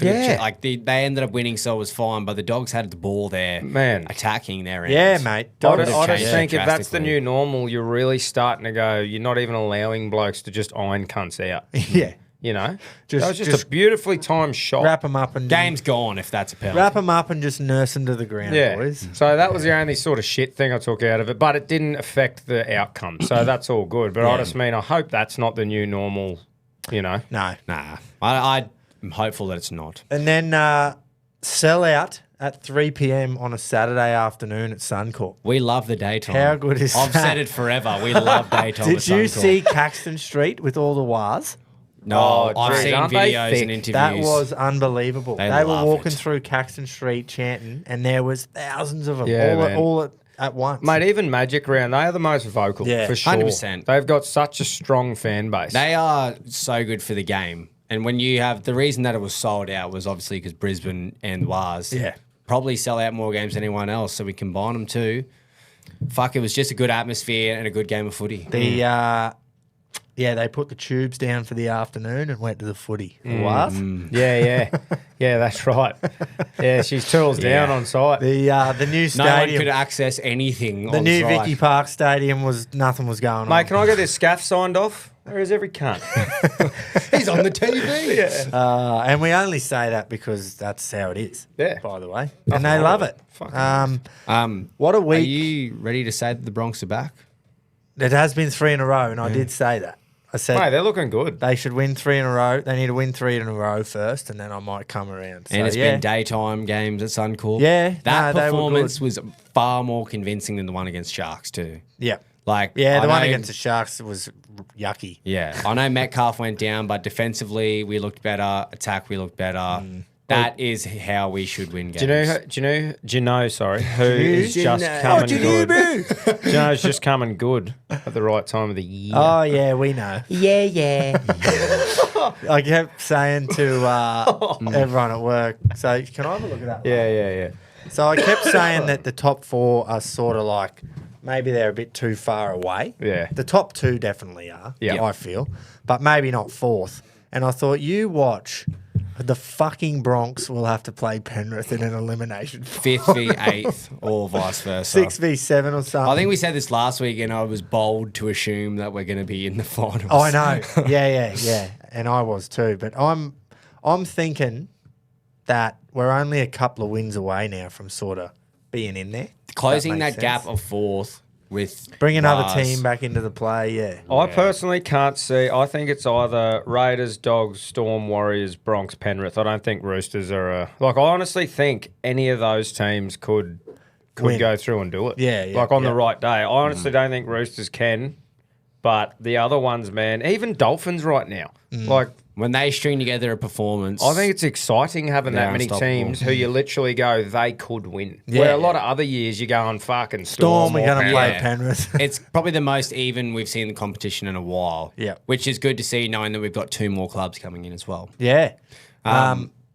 Yeah. They ended up winning, so it was fine. But the Dogs had the ball there, Man. attacking their ends. Yeah, mate. I Dogs- just changed think it if that's the drastically. new normal, you're really starting to go. You're not even allowing blokes to just iron cunts out. yeah. You know, Just- that was just just a beautifully timed shot. Wrap them up and Game's gone if that's a penalty. wrap them up and just nurse them to the ground, Yeah. boys. So that was the only sort of shit thing I took out of it, but it didn't affect the outcome. So that's all good. But I just mean, I hope that's not the new normal. You know. No. Nah, I'm hopeful that it's not. And then sell out at 3 p.m. on a Saturday afternoon at Suncorp. We love the daytime. How good is I've that? said it forever. We love daytime. Did at you Suncorp. see Caxton Street with all the wires? No, Oh, I've geez, seen aren't they videos thick? and interviews. That was unbelievable. They They were love walking it. through Caxton Street chanting, and there was thousands of them Yeah, man. all at once. Mate, even Magic Round, they are the most vocal, Yeah, for sure. 100%. They've got such a strong fan base. They are so good for the game. And when you have the reason that it was sold out was obviously because Brisbane and Wars Yeah. probably sell out more games than anyone else, so we combine them too. Fuck, it was just a good atmosphere and a good game of footy. They put the tubes down for the afternoon and went to the footy. Was yeah. Yeah, that's right. Yeah, she's tools down on site. the new No one stadium? could access anything. The on new site. Vicky Park Stadium was nothing was going Mate, on. can I get this scaff signed off? Where is every cunt? He's on the TV. And we only say that because that's how it is. Yeah. By the way, and they love it. Fucking What a Are week! you ready to say that the Bronx are back? It has been 3 in a row, and I did say that. I said Mate, they're looking good. they should win 3 in a row. They need to win 3 in a row first, and then I might come around. And So, it's yeah. been daytime games at Suncorp. Yeah, That no, they were performance was far more convincing than the one against Sharks too. Yeah. Like, Yeah, I the one know- against the Sharks was yucky. Yeah, I know Metcalf went down, but defensively we looked better. Attack we looked better. That is how we should win games. Do you know, sorry, who is just coming good? Do you know who's just coming good at the right time of the year? Oh, yeah, we know. yeah. I kept saying to everyone at work, so can I have a look at that? Yeah. So I kept saying that the top 4 are sort of like maybe they're a bit too far away. Yeah. The top two definitely are, Yeah. I feel, but maybe not fourth. And I thought, you watch, the fucking Bronx will have to play Penrith in an elimination. 5th v 8th or vice versa. 6v7 or something. I think we said this last week, and I was bold to assume that we're going to be in the finals. Oh, I know. Yeah. And I was too. But I'm thinking that we're only a couple of wins away now from sort of being in there. Closing makes that sense. gap of 4th with Bring another Mars. team back into the play, yeah. I personally can't see. I think it's either Raiders, Dogs, Storm, Warriors, Bronx, Penrith. I don't think Roosters are I honestly think any of those teams could Win. go through and do it. Yeah, on yeah. the right day. I honestly don't think Roosters can, but the other ones, man, even Dolphins right now. When they string together a performance. I think it's exciting having They're that many unstoppable. teams who you literally go, they could win. Yeah, Where a lot of other years you're going fucking Storm, we're going to play Yeah. Penrith. it's probably the most even we've seen the competition in a while. Yeah. Which is good to see, knowing that we've got 2 more clubs coming in as well. Yeah.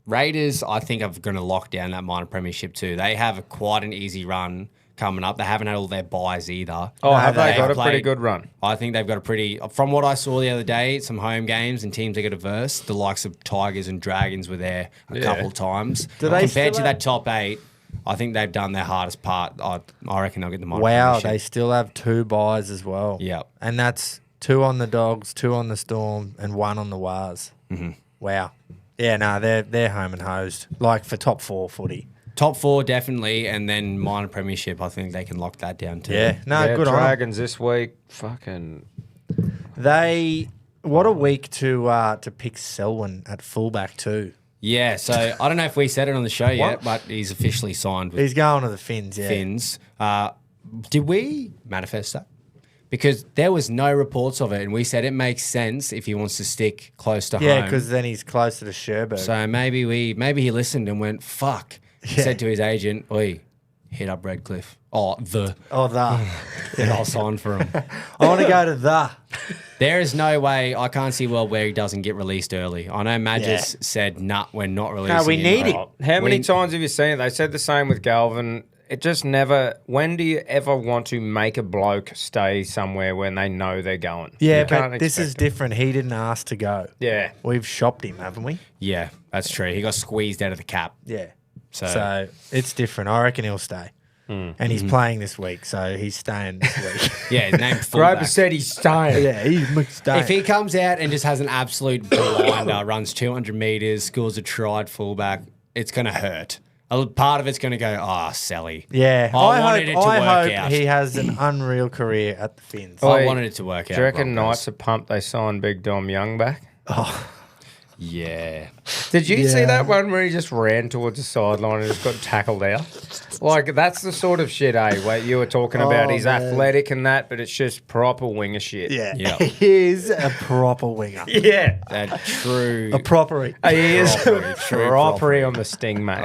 Raiders, I think, are going to lock down that minor premiership too. They have quite an easy run coming up. They haven't had all their buys either. Oh, have they They've got a pretty played- good run? I think they've got a pretty. From what I saw the other day, some home games and teams they got to verse. The likes of Tigers and Dragons were there a couple of times. Do they Compared still to have- that top 8, I think they've done their hardest part. I reckon they'll get the minor Wow, premiership. they still have 2 buys as well. Yep. And that's 2 on the Dogs, 2 on the Storm, and 1 on the Wars. Mm-hmm. Wow. Yeah, no, they're home and hosed. Like for top 4 footy. Top 4 definitely, and then minor premiership. I think they can lock that down too. Yeah, no, Yeah, good on 'em. Dragons this week. Fucking. What a week to pick Selwyn at fullback too. Yeah. So I don't know if we said it on the show yet, but he's officially signed with He's going to the Finns, yeah. Finns. Did we manifest that? Because there was no reports of it, and we said it makes sense if he wants to stick close to Yeah, home. because then he's closer to Sherberg. So maybe he listened and went, fuck. He Yeah. said to his agent, oi, hit up Redcliffe. Oh, And I'll sign for him. I want to go to the. There is no way, I can't see a world where he doesn't get released early. I know Magis said, nah, we're not releasing we him. need him. How many We- times have you seen it? They said the same with Galvin. It just never. When do you ever want to make a bloke stay somewhere when they know they're going? Yeah, You can't but this is expect it. different. He didn't ask to go. Yeah. We've shopped him, haven't we? Yeah, that's true. He got squeezed out of the cap. Yeah. So- it's different. I reckon he'll stay. And he's playing this week, so he's staying this week. Yeah, his name's Groper fullback. said he's staying. yeah, he's staying. If he comes out and just has an absolute blinder, runs 200 metres, scores a try at fullback, it's going to hurt. A part of it's going to go, Sally. yeah, I wanted it to work hope out. he has an unreal career at the Finns. Oh, I wanted it to work out. Do you reckon Broncos. Knights are pumped they signed Big Dom Young back? Yeah. Did you see Yeah. that one where he just ran towards the sideline and just got tackled out? Like, that's the sort of shit, where you were talking about. He's man. athletic and that, but it's just proper winger shit. Yeah, Yeah. he is a proper winger. Yeah. That true A proper. He is Proper, true proper on the sting, mate.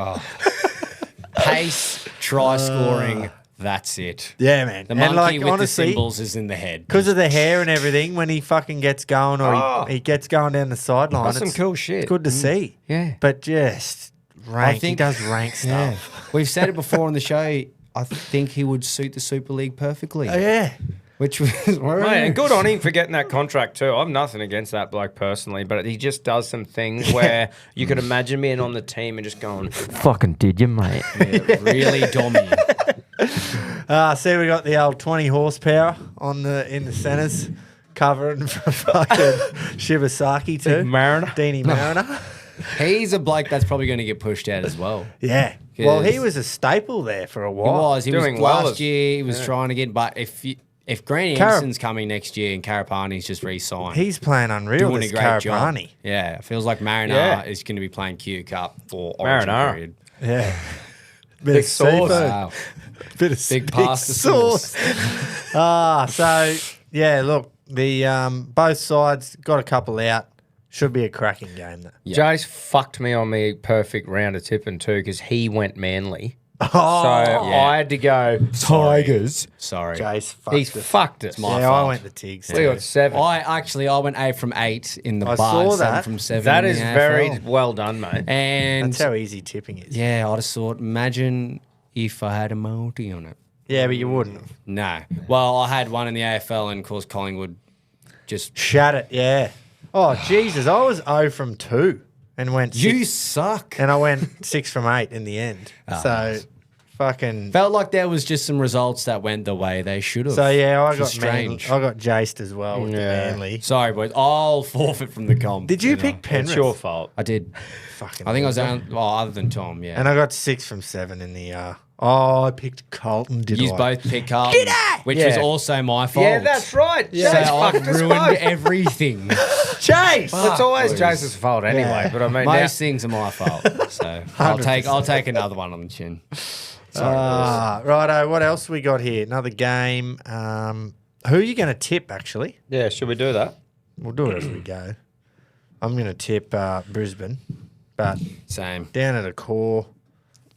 pace, try scoring, that's it. Yeah, man. The and monkey like with honestly, the symbols is in the head. because of the hair and everything, when he fucking gets going or he gets going down the sideline, That's some it's cool shit. good to see. Yeah. But just rank. He think- does rank stuff. We've said it before on the show. I think he would suit the Super League perfectly. Oh, yeah. Which was Mate, and good on him for getting that contract too. I've nothing against that bloke personally, but he just does some things where you could imagine being on the team and just going, "Fucking did you, mate?" really dommy. See, we got the old 20 horsepower in the centres, covering for fucking Shibasaki too. Mariner. Deanie Mariner. He's a bloke that's probably going to get pushed out as well. Yeah. Well, he Yes. was a staple there for a He while. was. He was Doing well last as- year. He was trying to get, but if Grant Anderson's coming next year and Karapani's just re-signed, He's playing unreal. doing This a great job. Karapani. Yeah, it feels like Mariner Yeah. is going to be playing Q Cup for Origin Marinara. period. Yeah. Big Bit of sauce. seafood. Wow. Bit of Big pasta sauce. So yeah, look, the both sides got a couple out. Should be a cracking game. Though. Yeah. Jace fucked me on the perfect round of tipping too because he went Manly. Oh, So I had to go Tigers. Sorry. Jace fucked He's us. fucked us. my Yeah, I fault. went the Tigs. We got 7. I went 8 from 8 in the I bar, saw 7 that. from 7. That in is the very AFL. well done, mate. And That's how easy tipping is. yeah, I just thought, imagine if I had a multi on it. Yeah, but you wouldn't have. No. Well, I had one in the AFL, and of course Collingwood just... Shat it, yeah. Oh, Jesus, I was 0 from 2 and went 6. You suck. And I went 6 from 8 in the end. Nice. Fucking... Felt like there was just some results that went the way they should have. So, yeah, I Which is got strange. I got jaced as well with the Manly. Sorry, boys. I'll forfeit from the comp. Did you pick Penrith? It's your fault. I did. Fucking I think I was other than Tom, yeah. And I got 6 from 7 in the... I picked Carlton, did You I? both picked Carlton, which was Yeah. also my fault. Yeah, that's right. So I've ruined everything. Chase! It's always boys. Jace's fault anyway. Yeah. But I mean, Most things are my fault. So I'll take another one on the chin. Righto, what else we got here? Another game. Who are you going to tip, actually? yeah, should we do that? We'll do it as we go. I'm going to tip Brisbane, but Same. down at a core.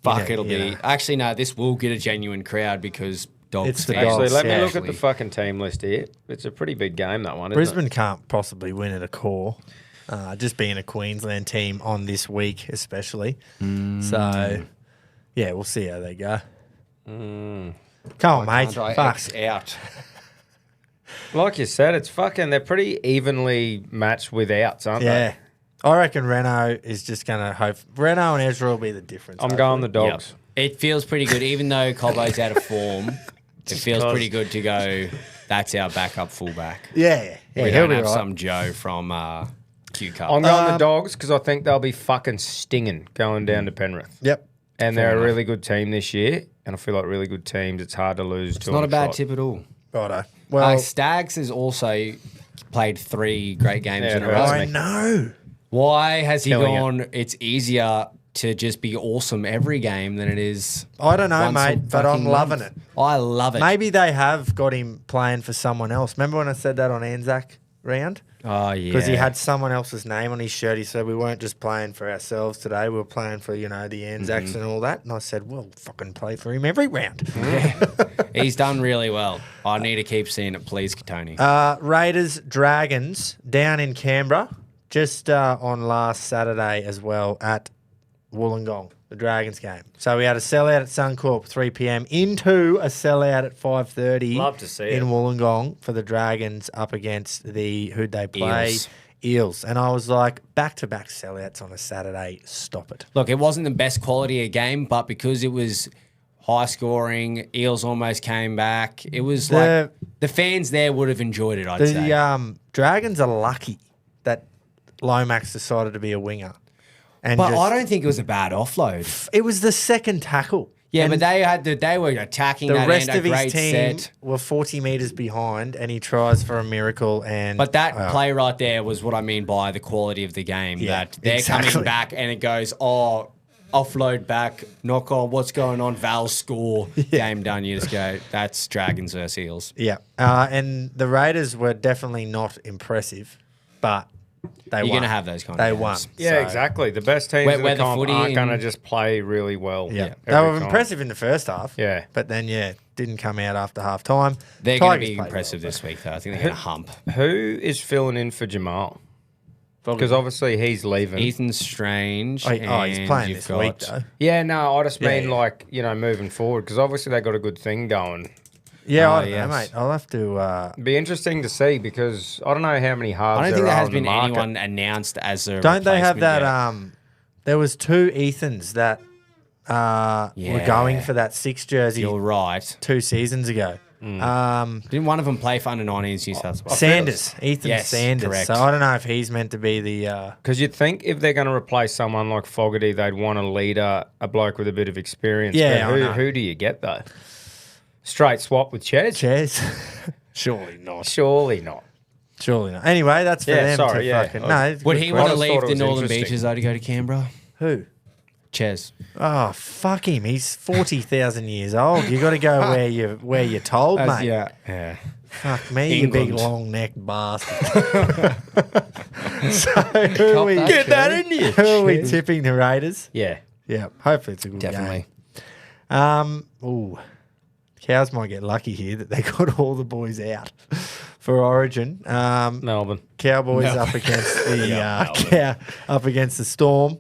Fuck, Yeah, it'll you be. know. Actually, no, this will get a genuine crowd because Dogs It's the fans. Dogs. Actually, let me yeah. look at the fucking team list here. It's a pretty big game, that one, isn't Brisbane it? can't possibly win at a core, just being a Queensland team on this week especially. So, yeah, we'll see how they go. Come on, mate. Can't I Fuck. X out? Like you said, it's fucking, they're pretty evenly matched with outs, aren't Yeah. they? I reckon Renault is just going to hope. Renault and Ezra will be the difference. I'm going the hopefully. Dogs. It feels pretty good, even though Cobbo's out of form. It feels because- pretty good to go. That's our backup fullback. Yeah. Yeah, We he'll don't be have right. some Joe from Q Cup. I'm going the Dogs because I think they'll be fucking stinging going down to Penrith. Yep. And they're a really good team this year. And I feel like really good teams, it's hard to lose to. It's not a bad tip at all. Righto. Well, Stags has also played 3 great games Yeah, in a it row. hurts I me. know. Why has he Killing gone? It's easier to just be awesome every game than it is. I don't know, once a mate, but I'm fucking loving month. it. I love it. Maybe they have got him playing for someone else. Remember when I said that on Anzac round? Oh yeah, Because he had someone else's name on his shirt. He said we weren't just playing for ourselves today. We were playing for, the Anzacs and all that. And I said, well, fucking play for him every round. He's done really well. I need to keep seeing it, please, Tony. Raiders, Dragons, down in Canberra, just on last Saturday as well at Wollongong, the Dragons game. So we had a sellout at Suncorp 3 p.m. into a sellout at 5:30. Love to see in it. Wollongong for the Dragons up against who'd they play? Eels. Eels. And I was like, back-to-back sellouts on a Saturday. Stop it. Look, it wasn't the best quality of game, but because it was high scoring, Eels almost came back. It was like the fans there would have enjoyed it, I'd say. The Dragons are lucky that Lomax decided to be a winger. And But just- I don't think it was a bad offload. it was the second tackle. Yeah, And but they were attacking the that rest end, a of his great team set. were 40 metres behind, and he tries for a miracle. And But that play right there was what I mean by the quality of the game. Yeah, that they're exactly. coming back and it goes, offload back, knock on, what's going on? Val score, game done. You just go, that's Dragons versus Eels. yeah, and the Raiders were definitely not impressive, but they You're won. going to have those kind They of won. games. Yeah, So, exactly. The best teams Where- in where the the comp footy aren't going to in- just play really well. Yeah, they every were time. impressive in the first half. Yeah. but then didn't come out after half time. They're going to Tigers be played impressive well, this week, though. I think they're going to hump. Who is filling in for Jamal? but- Because obviously he's leaving. Ethan Strange. he's and playing you've this got- week though. Yeah, no, I just Yeah, mean yeah. like, moving forward. Because obviously they got a good thing going. Yeah, Oh, I don't know, yes. mate. I'll have to. It'd be interesting to see because I don't know how many halves I don't think there there are has on the been market. anyone announced as a Don't they have replacement that? yet. There was 2 Ethans that were Yeah. going for that 6 jersey You're right. 2 seasons ago. Didn't one of them play for under 19s New South Wales? Sanders, Ethan Yes, Sanders. correct. So I don't know if he's meant to be the. Because you'd think if they're going to replace someone like Fogarty, they'd want a leader, a bloke with a bit of experience. Yeah, But I know. who do you get though? Straight swap with Ches? Chairs. Surely not. Surely not. Surely not. Anyway, that's for Yeah, them sorry, to yeah. fucking. No, it's Would good he question. want to just leave thought it the was Northern interesting. Beaches though to go to Canberra? Who? Ches. Oh, fuck him. He's 40,000 years old. You got to go where you're told, mate. Yeah. Fuck me, you big England. long necked bastard. So who are we, that, Get that in you, who are we tipping the Raiders? Yeah. Yeah, hopefully it's a good Definitely. game. Cows might get lucky here that they got all the boys out for Origin. Melbourne. Cowboys up against the up against the Storm.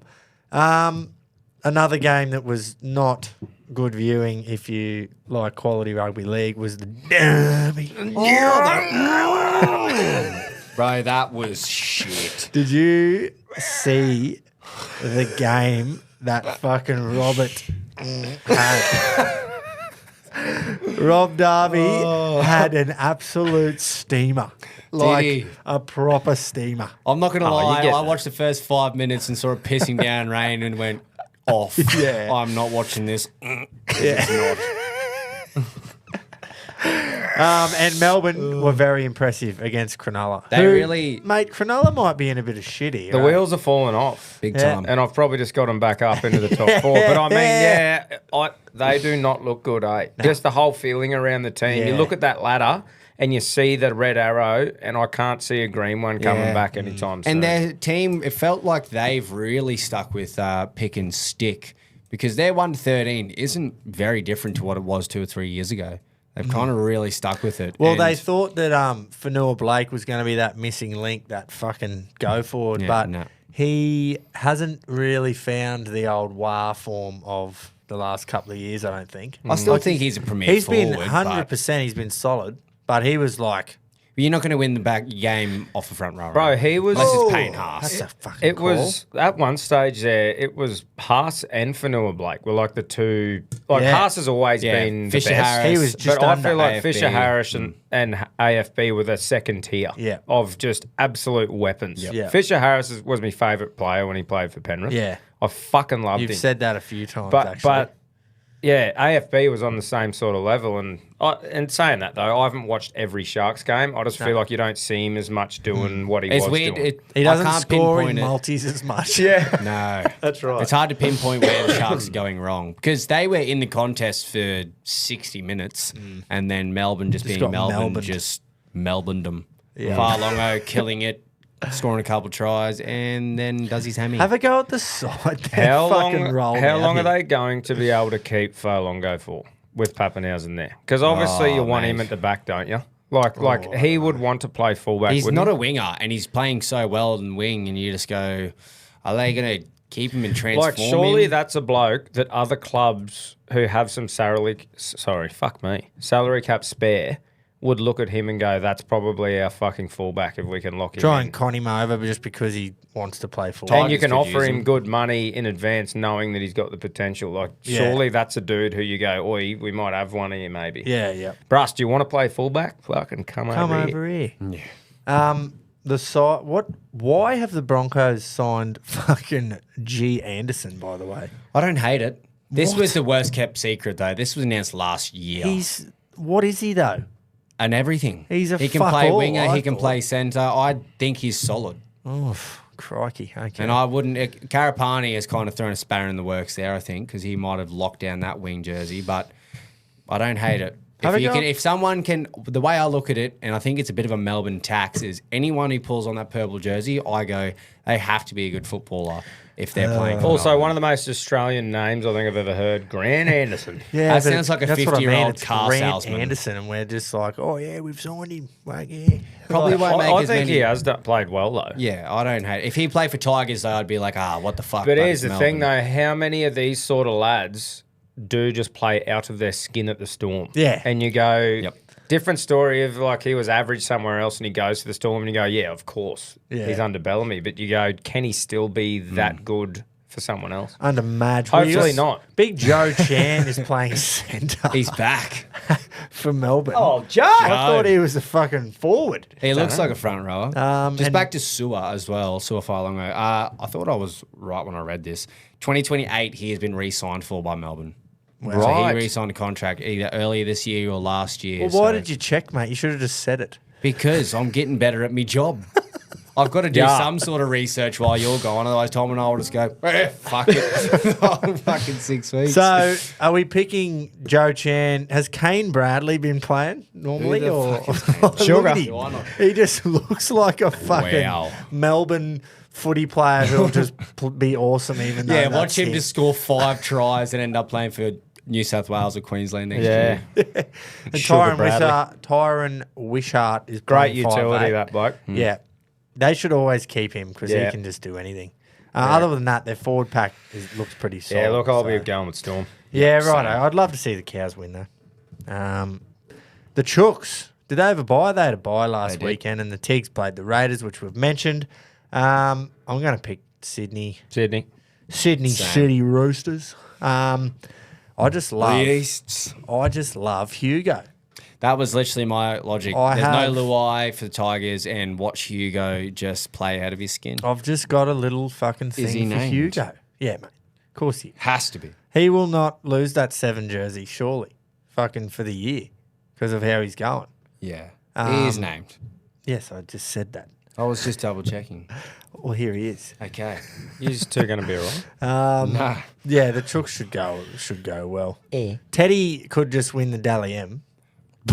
Another game that was not good viewing if you like quality rugby league was the Derby. Bro, that was shit. Did you see the game that fucking Robert had? Rob Darby had an absolute steamer. Like he? a proper steamer. I'm not going to lie. get I that. watched the first 5 minutes and saw it pissing down rain and went off. Yeah. I'm not watching this. And Melbourne were very impressive against Cronulla. They really- Mate, Cronulla might be in a bit of shit here. The right? wheels are falling off. Big Yeah. time. And I've probably just got them back up into the top 4. But I mean, they do not look good, eh? Just the whole feeling around the team. You Yeah. look at that ladder and you see the red arrow, and I can't see a green one coming Yeah. back anytime soon. And their team, it felt like they've really stuck with pick and stick because their 1-13 isn't very different to what it was 2 or 3 years ago. They've kind of really stuck with it. Well, And they thought that Fanua Blake was going to be that missing link, that fucking go forward, Yeah, but no. he hasn't really found the old WAR form of the last couple of years, I don't think. I still think he's a premier He's forward. been 100%, he's been solid, but he was like, But you're not going to win the back game off the front row. Bro, he was... Unless it's "Oh, Payne Haas. that's a fucking It call." was at one stage there. It was Haas and Fanua Blake were like the two. Like Yeah. Haas has always Yeah, been Fisher the best. Harris. He was just but I under feel like AFB. Fisher Harris and AFB were the second tier. Yeah. Of just absolute weapons. Yeah. Fisher Harris was my favourite player when he played for Penrith. Yeah. I fucking loved You've him. said that a few times, but actually. but yeah, AFB was on the same sort of level, and saying that though, I haven't watched every Sharks game. I just feel like you don't see him as much doing what he It's was weird. doing. he I doesn't can't score in pinpoint it. multis as much. yeah. No. That's right. It's hard to pinpoint where the Sharks are going wrong because they were in the contest for 60 minutes and then Melbourne just being got Melbourne Melbourned. just Melbourned them. Yeah. Farlongo killing it, scoring a couple tries, and then does his hammy. Have a go at the side. How fucking long? rolled How out long are here. they going to be able to keep Furlongo for with Pappenhausen there? Because obviously you want him mate. at the back, don't you? Like he would want to play fullback. He's wouldn't not he? a winger, and he's playing so well in wing, and you just go, are they going to keep him and transform Like surely him? that's a bloke that other clubs who have some salary cap spare would look at him and go, that's probably our fucking fullback if we can lock him Try in. and con him over just because he wants to play fullback. And you can Tigers could offer use him him. good money in advance, knowing that he's got the potential. Like, Yeah. surely that's a dude who you go, oi, we might have one of you maybe. Yeah, yeah. Bruss, do you want to play fullback? Fucking come Come over over here. here. The side. What? Why have the Broncos signed fucking G Anderson? By the way, I don't hate it. This What? was the worst kept secret, though. This was announced last year. what is he though? and everything. He's a He can fuck play all, winger. I He can thought. play centre. I think he's solid. Oh, crikey! Okay. And I wouldn't. Karapani has kind of thrown a spanner in the works there, I think, because he might have locked down that wing jersey. But I don't hate it. Have a go. If someone can, the way I look at it, and I think it's a bit of a Melbourne tax, is anyone who pulls on that purple jersey, I go, they have to be a good footballer if they're playing. For Also, Melbourne. one of the most Australian names I think I've ever heard, Grant Anderson. Yeah, That but sounds like a that's what I mean, 50-year-old it's car Grant salesman. Anderson, and we're just like, oh yeah, we've signed him. Like, yeah. Probably won't make I as think many. he has played well though. Yeah, I don't hate it. If he played for Tigers, though, I'd be like, what the fuck? But it's here's the thing Melbourne. though, how many of these sort of lads do just play out of their skin at the Storm? Yeah. And you go, Yep. different story of like he was average somewhere else and he goes to the Storm and you go, yeah, of course. Yeah. He's under Bellamy. But you go, can he still be that good for someone else? Under Madge. Hopefully not. Big Joe Chan is playing centre He's back. for Melbourne. Joe! I thought he was a fucking forward. He looks like a front rower. Just and- back to Sewer as well, Sewer Farlongo. I thought I was right when I read this. 2028, he has been re-signed for by Melbourne. So Right. he re-signed a contract either earlier this year or last year. Well, why did you check, mate? You should have just said it. Because I'm getting better at my job. I've got to do Yeah. some sort of research while you're gone. Otherwise, Tom and I will just go, fuck it. Fucking 6 weeks. So, are we picking Joe Chan? Has Kane Bradley been playing normally, Who the or fuck is Look Sugar. at him. Why not? He just looks like a fucking Wow. Melbourne footy player who'll just be awesome. Even though yeah, that's watch him him. just score 5 tries and end up playing for New South Wales or Queensland next Yeah. year. And Sugar Bradley. Tyron Wishart is Great playing utility, 5'8". that bloke. Yeah, they should always keep him because he Yeah. can just do anything. Other than that, their forward pack looks pretty solid. Yeah, look, I'll be so. going with Storm. Yeah, so- right. I'd love to see the Cows win though. The Chooks, did they have a bye? They had a bye last did. weekend, and the Tigs played the Raiders, which we've mentioned. I'm going to pick Sydney Sydney. Same. City Roosters. I just love Easts. Hugo. That was literally my logic. I There's have- no Luai for the Tigers, and watch Hugo just play out of his skin. I've just got a little fucking Is he thing for named? Hugo. Yeah, mate. Of course he. Has to be. He will not lose that 7 jersey, surely. Fucking for the year, because of how he's going. Yeah. He is named. Yes, I just said that. I was just double checking. Well, here he is. Okay. You two going to be all right? Nah. Yeah, the Chooks should go well. Teddy could just win the Dally M,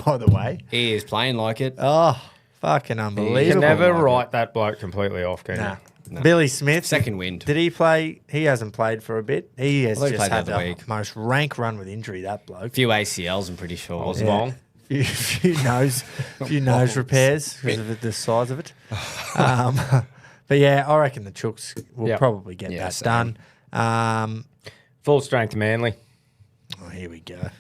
by the way. He is playing like it. Oh, fucking You unbelievable. can never like write that bloke completely off, can Nah. you? Billy Smith. Second wind. Did he play? He hasn't played for a bit. He has Well, he just played had the the other week. most rank run with injury, that bloke. A few ACLs, I'm pretty sure. Was Wasn't long. Few nose repairs because of the size of it. But yeah, I reckon the Chooks will Yep. probably get Yeah, that same. done. Full strength Manly. Oh, here we go.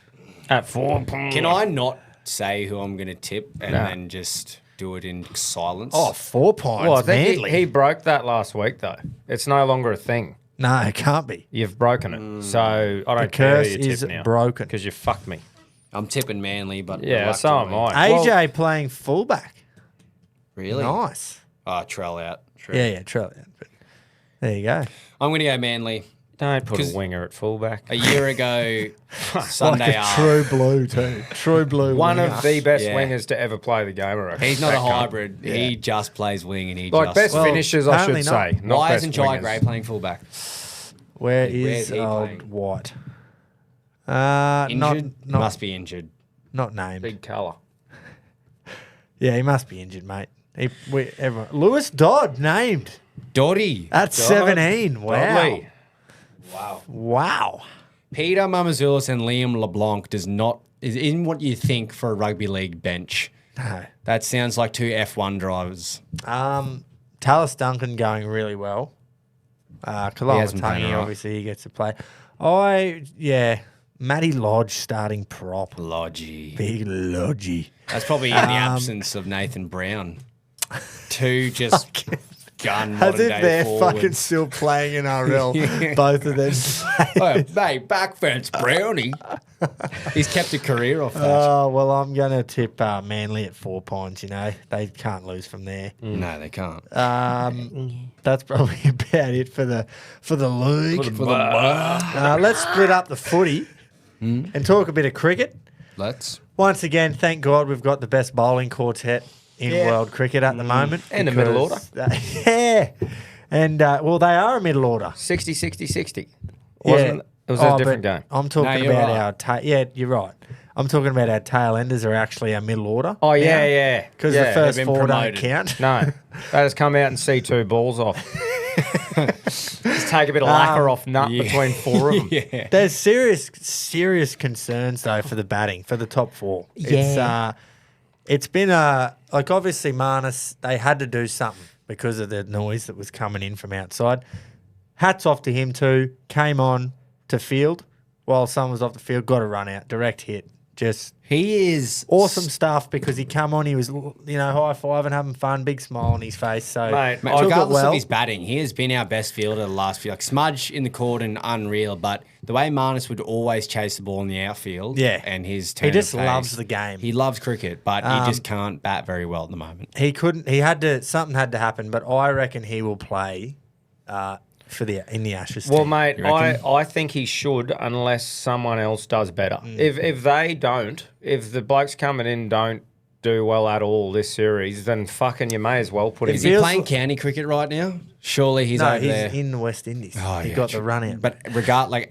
At 4 points. Can I not say who I'm going to tip and No. then just do it in silence? Oh, 4 points. Well, I think Manly. he broke that last week, though. It's no longer a thing. No, it can't be. You've broken it. So I don't The care curse who you is tip now. broken. Because you fucked me. I'm tipping Manly, but Yeah, so am I. AJ playing fullback. Really? Nice. Oh, Trell out. True. Yeah, Trell. But there you go. I'm going to go Manly. Don't put 'Cause a winger at fullback. A year ago, Sunday like a true blue too. True blue. One winger. of the best Yeah. wingers to ever play the game, I reckon. He's not That a cunt. hybrid. He just plays wing and he Like just... best Well, finishers, I should apparently not. say. Not Why best isn't Jai wingers. Gray playing fullback? Where Where's is he old playing? White? Injured? Not Must be injured. not named. Big colour. Yeah, he must be injured, mate. Lewis Dodd named Dotty. at 17. Wow. Dudley. Wow. Peter Mamazoulis and Liam LeBlanc isn't what you think for a rugby league bench. No. That sounds like two F1 drivers. Tallis Duncan going really well. Kalama hasn't played Tangi, all right. obviously, he gets to play. Matty Lodge starting prop. Lodgy. Big Lodgy. That's probably in the absence of Nathan Brown. Two just gun As modern if day they're forwards. fucking still playing NRL, both of them. Oh, mate, back fence Brownie. He's kept a career off that. Oh, well, I'm going to tip Manly at 4 points, They can't lose from there. No, they can't. That's probably about it for the league. Let's split up the footy and talk a bit of cricket. Let's. Once again, thank God we've got the best bowling quartet in world cricket at the moment. And a middle order. Yeah. And, well, they are a middle order. 60, 60, 60. Yeah. Wasn't it was a Oh, different but game. I'm talking you're about right. yeah, you're right. I'm talking about our tail enders are actually a middle order. Oh, yeah. Because Yeah, the first they've 4 been don't promoted. count. No. They just come out and see 2 balls off. Just take a bit of lacquer off nut between 4 of them. Yeah. There's serious concerns though for the batting for the top 4. Yeah. It's been like obviously Marnus, they had to do something because of the noise that was coming in from outside. Hats off to him too. Came on to field while someone was off the field, got a run out, direct hit. Just He is awesome stuff because he come on, he was high fiving, having fun, big smile on his face. So Mate, took it regardless well. of his batting, he has been our best fielder the last few. Like Smudge in the Corden, unreal. But the way Marnus would always chase the ball in the outfield, Yeah. and his He turn of just pace, loves the game. He loves cricket, but he just can't bat very well at the moment. He couldn't. He had to. Something had to happen. But I reckon he will play in the Ashes. Well, team. mate, You reckon? I think he should unless someone else does better. Mm. If they don't, if the blokes coming in don't do well at all this series, then fucking you may as well put him Is in. he feels playing like- county cricket right now? Surely he's no, over he's there. in the West Indies. Oh, he yeah, got the true. run out. But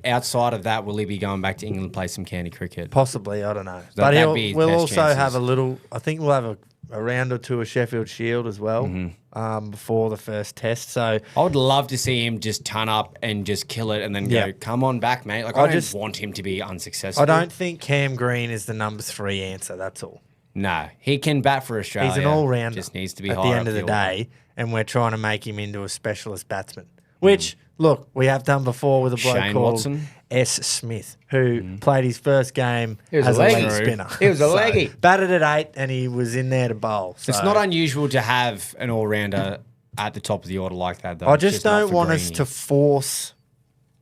outside of that, will he be going back to England and play some county cricket? Possibly, I don't know. That'd But be his we'll best also chances. have a little. I think we'll have a round or two of Sheffield Shield as well Mm-hmm. before the first test. So I would love to see him just turn up and just kill it and then Yeah. go, come on back, mate. Like, I I don't just- want him to be unsuccessful. I don't think Cam Green is the number 3 answer. That's all. No, he can bat for Australia. He's an all-rounder. Just needs to be at the higher end up of the order. day, and we're trying to make him into a specialist batsman. Which, look, we have done before with a bloke Shane called Watson? S. Smith, who played his first game He was as a a leggy. leg spinner. He was a leggy. Batted at 8 and he was in there to bowl. So. It's not unusual to have an all-rounder at the top of the order like that, though. I It's just not don't for want us Greeny. to force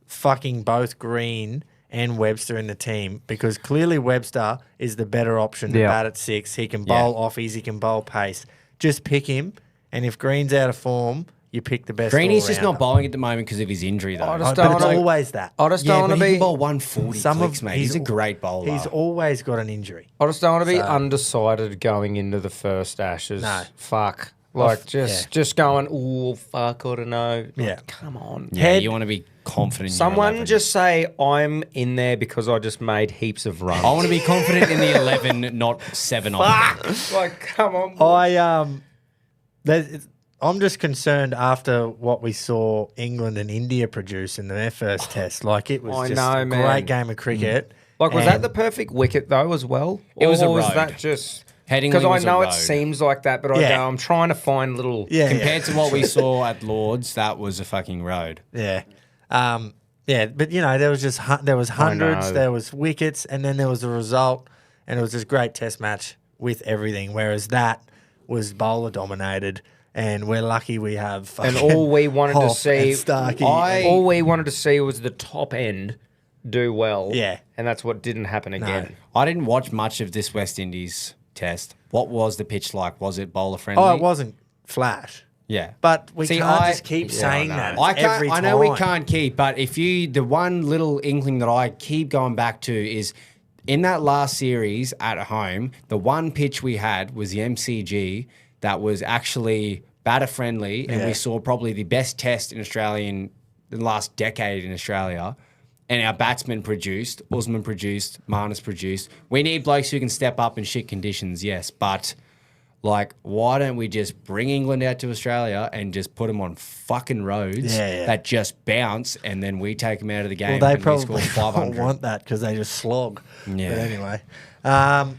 fucking both Green and Webster in the team because clearly Webster is the better option to bat at 6. He can bowl offies, he can bowl pace. Just pick him, and if Green's out of form, you pick the best. Greeny's just not all-rounder. bowling at the moment because of his injury, though. just But don't it's wanna- always that. I just don't want to but he be. can bowl 140 clicks, mate. He's a great bowler. He's always got an injury. I just don't want to be So- undecided going into the first Ashes. No. Fuck. Like just going. Oh fuck! I don't know. Like, Yeah. Come on. Yeah, Head- you want to be confident in your Someone 11. just say I'm in there because I just made heaps of runs. I want to be confident in the 11, not 7 on. Like, come on. I'm just concerned after what we saw England and India produce in their first test. Like it was I just know, a man. great game of cricket. Like, was that And- the perfect wicket though as well? It was a Or was road. that just Headingley because I was a know it road. seems like that, but I Yeah. go, I'm trying to find little. Yeah, Compared to what we saw at Lords, that was a fucking road. yeah. But you know, there was just there was hundreds, know. there was wickets, and then there was a result, and it was this great test match with everything. Whereas that was bowler dominated, and we're lucky we have. And fucking all we wanted to Hoff see, and Starkey. all we wanted to see was the top end do well. Yeah. and that's what didn't happen again. I didn't watch much of this West Indies test. What was the pitch like? Was it bowler friendly? Oh, it wasn't flash. Yeah. But we See, can't I- just keep Yeah, saying I know. that. I can't. Every I know we time. can't keep, but if you, the one little inkling that I keep going back to is in that last series at home, the one pitch we had was the MCG that was actually batter friendly, and we saw probably the best test in Australia in the last decade in Australia. And our batsmen produced, Usman produced, Marnus produced. We need blokes who can step up in shit conditions, yes, but. Like, why don't we just bring England out to Australia and just put them on fucking roads that just bounce, and then we take them out of the game Well, they and we probably score 500? want that because they just slog. Yeah. But anyway,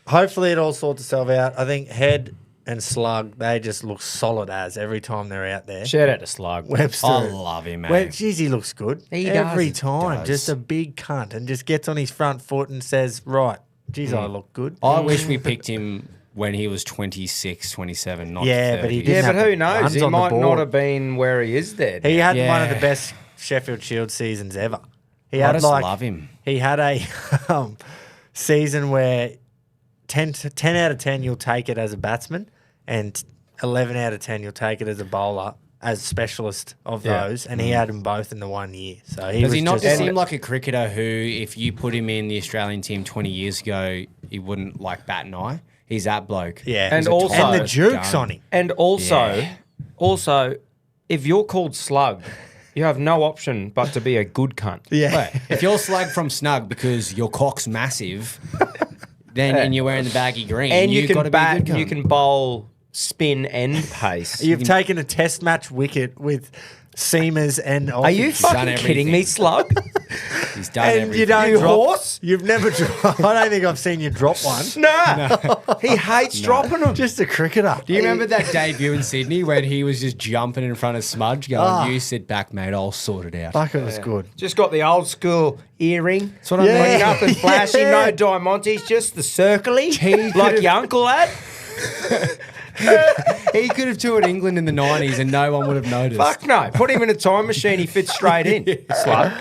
hopefully it all sorts itself out. I think Head and Slug, they just look solid as every time they're out there. Shout out to Slug. Webster. I love him, man. Well, geez, he looks good He every does. time. Does. Just a big cunt and just gets on his front foot and says, right, geez, I look good. I wish we picked him when he was 26, 27, not Yeah, 30. but he Yeah, didn't but have who the knows? runs He on the might not board. have been where he is there. He had one of the Yeah. best Sheffield Shield seasons ever. He I had just love him. He had a season where 10 out of 10 you'll take it as a batsman, and 11 out of 10 you'll take it as a bowler, as specialist of Yeah. those, and he had them both in the 1 year. So he Does was he not just seem like a cricketer who, if you put him in the Australian team 20 years ago, he wouldn't like bat an eye? He's that bloke. yeah, And He's also- and the jukes gun. on him. And also, Yeah. if you're called Slug, you have no option but to be a good cunt. Yeah, Wait, if you're slugged from snug because your cock's massive, then and you're wearing the baggy green, And you you've got can to be a bat, good cunt. you can bowl, spin, and pace. you've taken a Test match wicket with seamers and. Are you offies. done fucking kidding me, everything. Slug? He's done And everything. you don't You drop. horse? You've never dropped. I don't think I've seen you drop one. Nah. He hates dropping them. Just a cricketer. Do you remember that debut in Sydney when he was just jumping in front of Smudge going, Ah. you sit back, mate, I'll sort it out. Fuck, it was good. Just got the old school earring. That's what I mean. Like nothing flashy, Yeah. no diamantes, just the circly, like your uncle had. He could have toured England in the 90s and no one would have noticed. Fuck no. Put him in a time machine, he fits straight in. Slug.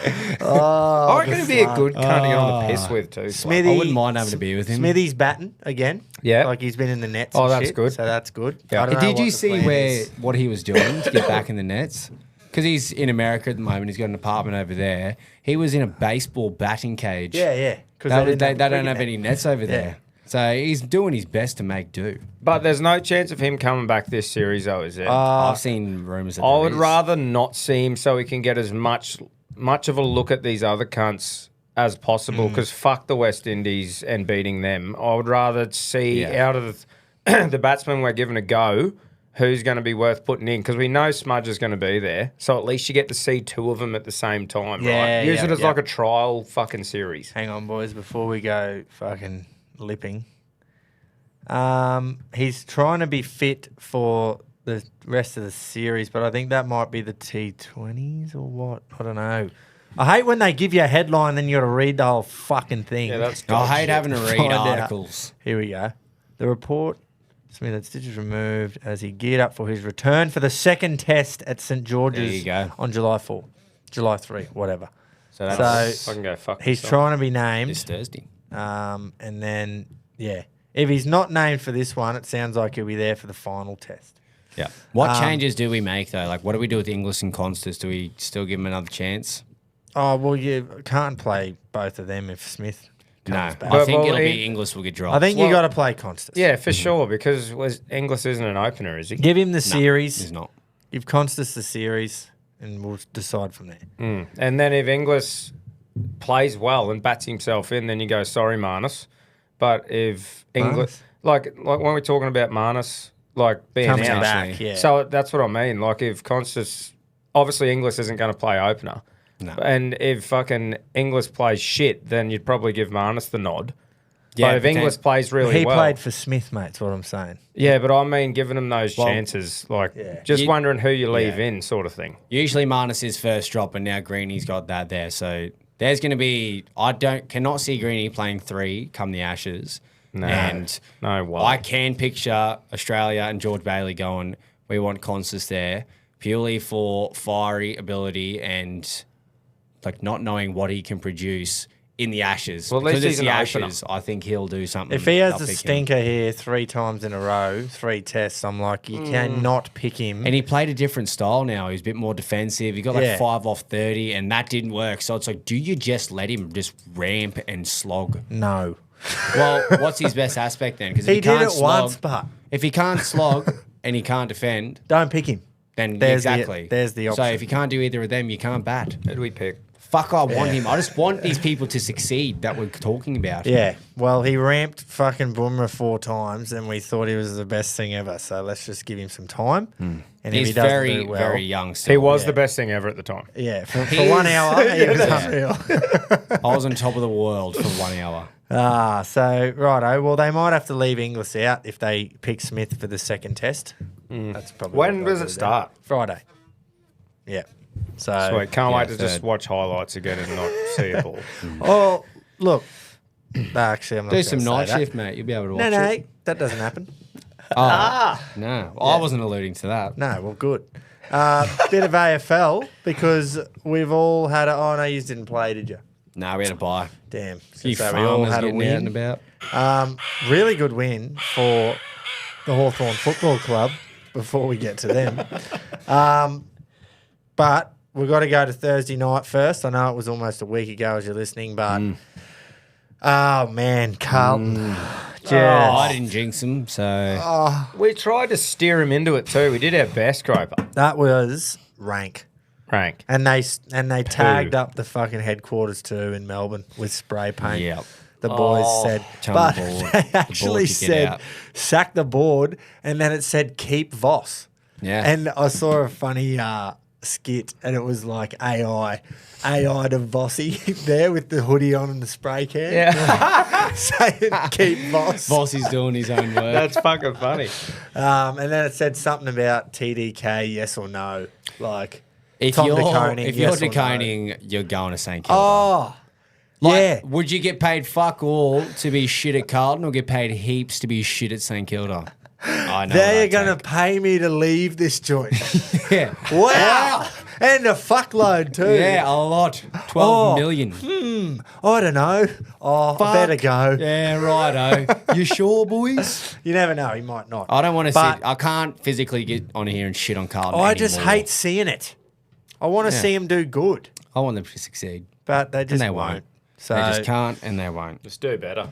I reckon he'd be a good cunt to get on the piss with too. Slug. Smithy, I wouldn't mind having to be with him. Smithy's batting again. Yeah. Like he's been in the nets. Oh, and that's shit, good. So that's good. Yeah. I don't know Did what you the see plan is. what he was doing to get back in the nets? Because he's in America at the moment. He's got an apartment over there. He was in a baseball batting cage. Yeah, yeah. Because They don't have any nets over there. So he's doing his best to make do. But there's no chance of him coming back this series, though, is there? I've seen rumours that I there would is. rather not see him so he can get as much of a look at these other cunts as possible because fuck the West Indies and beating them. I would rather see Yeah. out of the batsmen we're giving a go who's going to be worth putting in because we know Smudge is going to be there. So at least you get to see two of them at the same time, Yeah, right? Use yeah, it as yeah. like a trial fucking series. Hang on, boys, before we go fucking lipping. He's trying to be fit for the rest of the series, but I think that might be the T20s or what? I don't know. I hate when they give you a headline, then you got to read the whole fucking thing. Yeah, that's I hate having to read Find out. articles. Here we go. The report. Smith had stitches removed as he geared up for his return for the second test at St George's There you go. on July 4, July 3, whatever. So that's So, I can go fuck He's myself. trying to be named. This Thursday. And then, if he's not named for this one, it sounds like he'll be there for the final test. Yeah. What changes do we make though? Like, what do we do with Inglis and Constas? Do we still give him another chance? Oh, well, you can't play both of them if Smith No, comes back. I think Well, it'll he- be Inglis will get dropped. I think you got to play Constas. Yeah, for sure, because Inglis isn't an opener, is he? Give him the he's series. not. Give Constas the series, and we'll decide from there. And then if Inglis plays well and bats himself in, then you go, sorry, Marnus. But if Inglis, like when we're talking about Marnus, like being Coming out, back, yeah. So that's what I mean. Like if Constas, obviously Inglis isn't going to play opener. No. And if fucking Inglis plays shit, then you'd probably give Marnus the nod. Yeah, but if Inglis plays really he well, played for Smith, mate. That's what I'm saying. yeah. But I mean, giving him those Well, chances, like yeah. just You- wondering who you leave in, sort of thing. Usually Marnus is first drop, and now Greeny's got that there. So there's going to be. I cannot see Greeny playing 3 come the Ashes. No, And no way. I can picture Australia and George Bailey going, we want Constas there purely for fiery ability and like not knowing what he can produce in the Ashes. Well, at least because it's he's the an opener. Ashes, I think he'll do something. If he has I'll a pick him. stinker here 3 times in a row, 3 tests, I'm like, you cannot pick him. And he played a different style now. He's a bit more defensive. He got like Yeah. 5 off 30, and that didn't work. So it's like, do you just let him just ramp and slog? No. Well, what's his best aspect then? Because He did it once, but if he can't slog and he can't defend, don't pick him. then There's the- exactly. there's the So option. if you can't do either of them, you can't bat. Who do we pick? Fuck, I want him. I just want these people to succeed that we're talking about. Yeah. Well, he ramped fucking Boomer 4 times, and we thought he was the best thing ever. So let's just give him some time. And if He's he doesn't very, do well, very young He still. was the best thing ever at the time. Yeah, for He 1 is- hour, he was unreal. I was on top of the world for 1 hour. So righto. Well, they might have to leave Inglis out if they pick Smith for the second test. That's probably When what does they'll it do start? then. Friday. Yeah. So. Sweet. Can't yeah, wait to just third. watch highlights again and not see a ball. Oh, look. Actually, I'm not Do gonna some say night that. shift, mate. You'll be able to No, watch no, it. that doesn't happen. No, I wasn't alluding to that. No, well, good. Bit of AFL because we've all had a. Oh no, you didn't play, did you? No, we had a bye. Damn. You So we all farmers had a getting out and win. about. Really good win for the Hawthorn Football Club before we get to them. But we've got to go to Thursday night first. I know it was almost a week ago as you're listening, but oh man, Carlton. Just, I didn't jinx him, so We tried to steer him into it too. We did our best, Groper. that was rank. Rank. And they tagged up the fucking headquarters too in Melbourne with spray paint. Yep. The boys said, Tell but the board. The they board actually to get said out. sack the board, and then it said keep Voss. Yeah. And I saw a funny skit, and it was like AI to Vossy there with the hoodie on and the spray can. Yeah. Saying keep Voss. Boss is doing his own work. That's fucking funny. And then it said something about TDK, yes or no. Like, if Tom you're DeConing, if yes you're or no. DeConing, you're going to St Kilda. oh, Like, yeah. Would you get paid fuck all to be shit at Carlton or get paid heaps to be shit at St Kilda? I know. They're what going I'd to pay me to leave this joint. take. Yeah. Wow. And a fuckload too. Yeah, a lot. 12 million. I don't know. Oh, I better go. Yeah, righto. You sure, boys? You never know. He might not. I don't want to But- sit. I can't physically get on here and shit on Carlton. I just anymore. hate seeing it. I want to Yeah. see him do good, I want them to succeed. but they just they won't. won't. So They just can't and they won't. Just do better.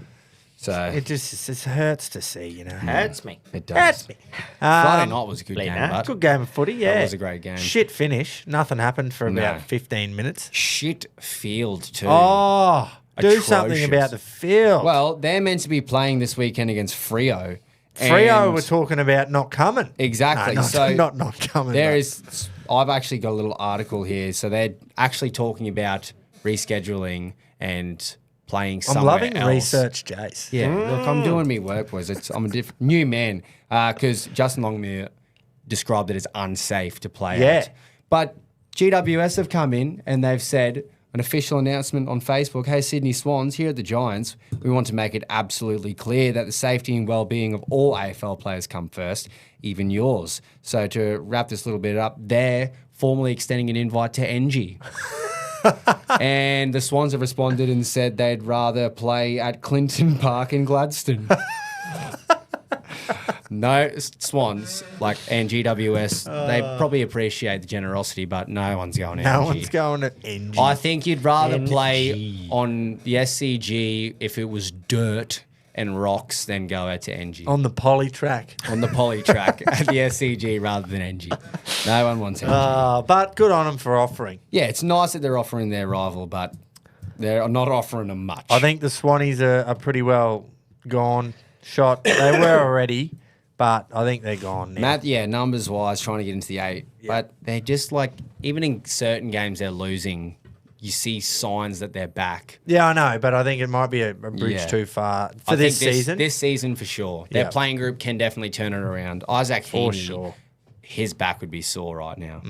So it just hurts to see, you know. Hurts me. it does. Hurts me. Friday night was a good game, nah. but Good game of footy, yeah. was a great game. Shit finish. Nothing happened for about No. 15 minutes. shit field too. Oh, do something Atrocious. about the field. Well, they're meant to be playing this weekend against Freo. Freo and were talking about not coming. Exactly. No, So not coming. There but- is. I've actually got a little article here. So they're actually talking about rescheduling and playing I'm somewhere loving else. research, Jace. Yeah, look, I'm doing me work, boys. I'm a new man because Justin Longmire described it as unsafe to play Yeah. at. But GWS have come in and they've said, an official announcement on Facebook. Hey, Sydney Swans, here at the Giants, we want to make it absolutely clear that the safety and well-being of all AFL players come first, even yours. So to wrap this little bit up, they're formally extending an invite to NG. And the Swans have responded and said they'd rather play at Clinton Park in Gladstone. No, Swans, like, and GWS, they probably appreciate the generosity, but no one's going to No NG. one's going to NG. I think you'd rather play on the SCG if it was dirt and rocks than go out to NG. On the poly track. On the poly track at the SCG rather than NG. No one wants NG. But good on them for offering. Yeah, it's nice that they're offering their rival, but they're not offering them much. I think the Swannies are pretty well gone, shot. They were already, but I think they're gone now. Matt, yeah, numbers-wise, trying to get into the 8. Yeah. But they're just like, even in certain games they're losing, you see signs that they're back. Yeah, I know, but I think it might be a bridge too far for this season. This season, for sure. Their playing group can definitely turn it around. Isaac Heaney, sure. His back would be sore right now.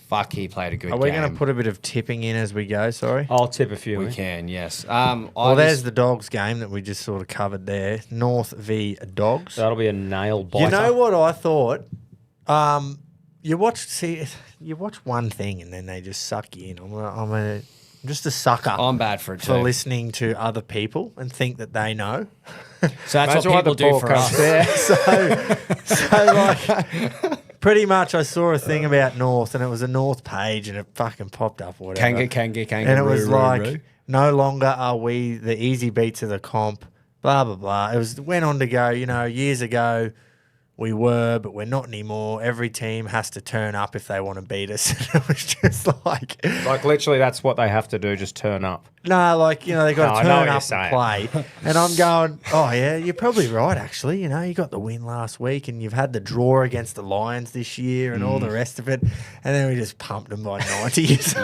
Fuck, he played a good game. Are we going to put a bit of tipping in as we go? Sorry. I'll tip a few. We can, yes. Well, there's the Dogs game that we just sort of covered there. North v Dogs. That'll be a nail biter. You know what I thought? You watch one thing and then they just suck you in. I'm just a sucker. I'm bad for it too. For listening to other people and think that they know. So that's what people do for us. So like, pretty much I saw a thing about North and it was a North page and it fucking popped up or whatever. Kanga. And it was no longer are we the easy beats of the comp, blah, blah, blah. It went on to go, years ago, we were, but we're not anymore. Every team has to turn up if they want to beat us. It was just like literally that's what they have to do, just turn up. No, they got to turn up and play. And I'm going, oh, yeah, you're probably right, actually. You got the win last week and you've had the draw against the Lions this year and all the rest of it. And then we just pumped them by 90. So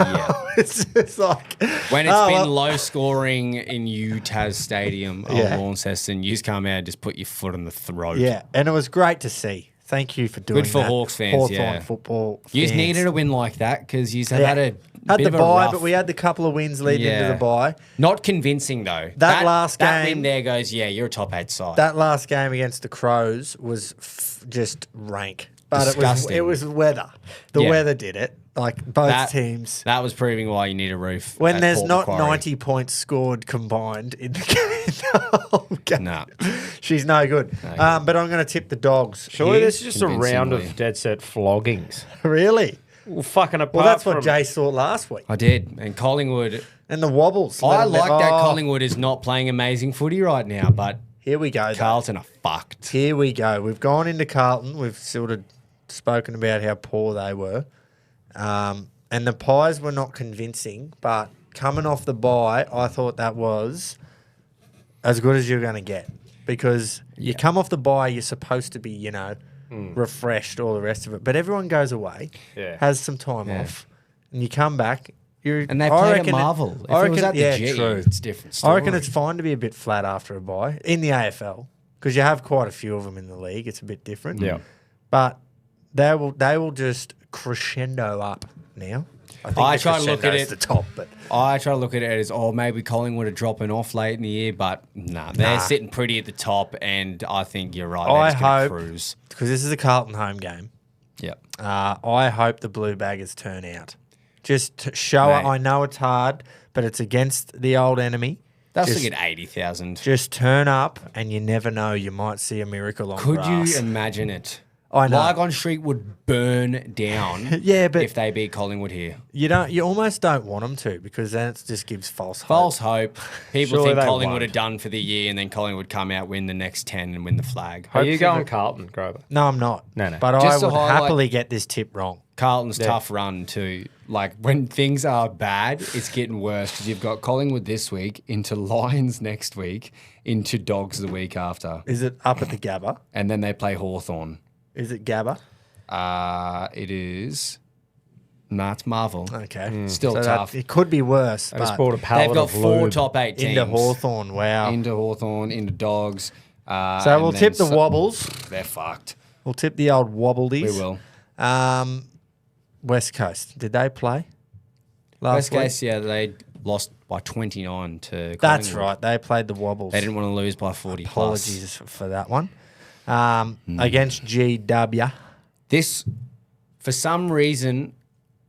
it's just like... When it's been low scoring in UTAS Stadium or Launceston, you just come out and just put your foot on the throat. Yeah, and it was great to see. Thank you for doing that. Good for Hawks fans, Hawthorn football fans. You just needed a win like that because you had a Had bit the of a bye, rough... but we had the couple of wins leading into the bye. Not convincing, though. That last that game... win there goes, you're a top 8 side. That last game against the Crows was just rank. But disgusting. it was weather. The weather did it. Like, both teams. That was proving why you need a roof. When there's not 90 points scored combined in the game. No. She's no good. But I'm going to tip the Dogs. Surely this is just a round of dead set floggings. Really? Well, fucking apart Well, that's what Jay saw last week. I did. And Collingwood... And the wobbles. I like that Collingwood is not playing amazing footy right now, but... Here we go. Carlton are fucked. Here we go. We've gone into Carlton. We've sort of spoken about how poor they were. And the Pies were not convincing, but coming off the bye, I thought that was as good as you're going to get. Because you come off the bye, you're supposed to be, refreshed, all the rest of it. But everyone goes away, has some time off, and you come back. And they played at Marvel. If it was at the G, it's a different story. I reckon it's fine to be a bit flat after a bye in the AFL because you have quite a few of them in the league. It's a bit different. Yeah. But they will just crescendo up now. I try to look at it the top, but I try to look at it as maybe Collingwood are dropping off late in the year, but they're sitting pretty at the top, and I think you're right. I hope cruise because this is a Carlton home game. Yep. I hope the Blue Baggers turn out. Just to show it. I know it's hard, but it's against the old enemy. They'll still get 80,000. Just turn up, and you never know. You might see a miracle on Could grass. you imagine it? I know. Lygon Street would burn down but if they beat Collingwood here. You almost don't want them to because then it just gives false hope. False hope. People think Collingwood won't. are done for the year and then Collingwood come out, win the next 10 and win the flag. Are you going Carlton, Grover? No, I'm not. No. But Just I would to highlight- happily get this tip wrong. Carlton's tough run too. Like when things are bad, it's getting worse because you've got Collingwood this week, into Lions next week, into Dogs the week after. Is it up at the Gabba? And then they play Hawthorn. Is it Gabba? It is. No, it's Marvel. Okay. Still So tough. It could be worse. I just But bought a pallet They've got of 4 lube. top 8 teams. into Hawthorn, wow. Into Hawthorn, into Dogs. So we'll tip the Wobbles. They're fucked. We'll tip the old Wobbledies. We will. West Coast. Did they play? West Last week? Coast, yeah, they lost by 29 to Collingwood. That's right. They played the Wobbles. They didn't want to lose by 40 Apologies plus. for that one. Against GW. This, for some reason,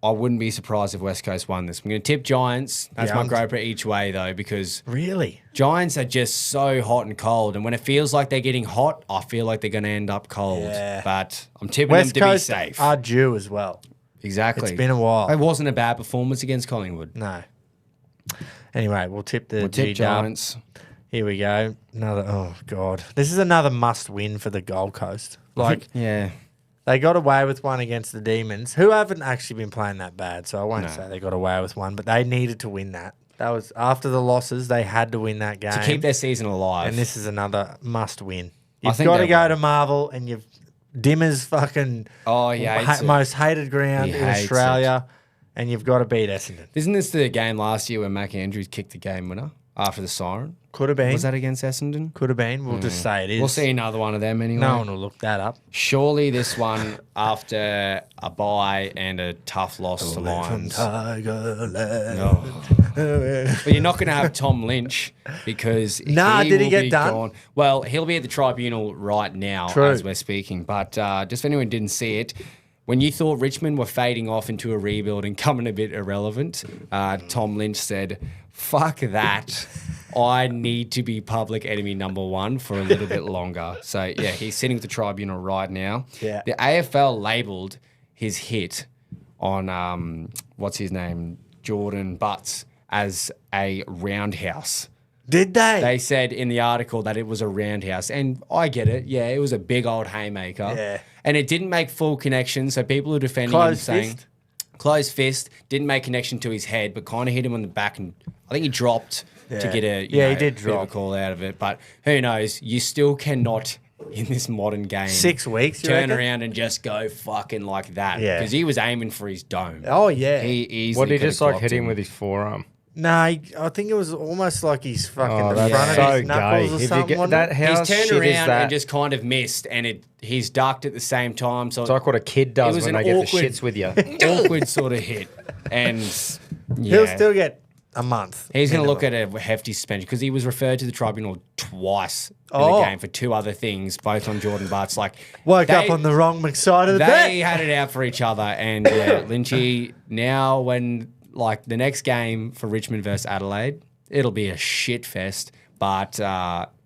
I wouldn't be surprised if West Coast won this. I'm going to tip Giants. That's my Groper each way, though, because Really? Giants are just so hot and cold. And when it feels like they're getting hot, I feel like they're going to end up cold. Yeah. But I'm tipping West them to Coast be safe. are due as well. Exactly. It's been a while. It wasn't a bad performance against Collingwood. No. Anyway, we'll tip the Tip Giants. Here we go. Oh, God. This is another must-win for the Gold Coast. Like, Yeah. they got away with one against the Demons, who haven't actually been playing that bad, so I won't say they got away with one, but they needed to win that. That was after the losses, they had to win that game. To keep their season alive. And this is another must-win. I You've think got to they go will. to Marvel, and you've Dimmer's fucking hates it. most hated ground He in hates Australia, and you've got to beat Essendon. Isn't this the game last year when Mac Andrews kicked the game winner after the siren? Could have been. Was that against Essendon? Could have been. We'll just say it is. We'll see another one of them anyway. No one will look that up. Surely this one after a bye and a tough loss to Lions. No. But you're not going to have Tom Lynch because Did he will get be done? gone. Well, he'll be at the tribunal right now True. as we're speaking. But just for anyone who didn't see it, when you thought Richmond were fading off into a rebuild and coming a bit irrelevant, Tom Lynch said, "Fuck that. I need to be public enemy number one for a little bit longer." So, yeah, he's sitting at the tribunal right now. Yeah. The AFL labelled his hit on, what's his name, Jordan Butts, as a roundhouse. Did they? They said in the article that it was a roundhouse. And I get it. Yeah, it was a big old haymaker. Yeah. And it didn't make full connection. So people are defending Closed him saying... fist? Closed fist, didn't make connection to his head, but kind of hit him on the back. And I think he dropped to Yeah. get a, Yeah, he know, did bit of drop. a call out of it. But who knows? You still cannot, in this modern game... 6 weeks, you turn reckon? around and just go fucking like that. Yeah. Because he was aiming for his dome. Oh, yeah. He easily What did he could have just like clocked hit him with his forearm? No, I think it was almost like he's fucking Oh, the that's front so of his knuckles gay. or If you something. get wasn't that, it? how He's turned shit is around that? and just kind of missed, and he's ducked at the same time. So It's like what a kid It does was when an they get the awkward- shits with you. awkward sort of hit, and He'll still get a month. he's going to minimum. look at a hefty suspension because he was referred to the tribunal twice in Oh. the game for 2 other things, both on Jordan Butts. Like Woke up on the wrong side of the they bed. had it out for each other, and yeah, Lynchy now when like the next game for Richmond versus Adelaide, it'll be a shit fest. But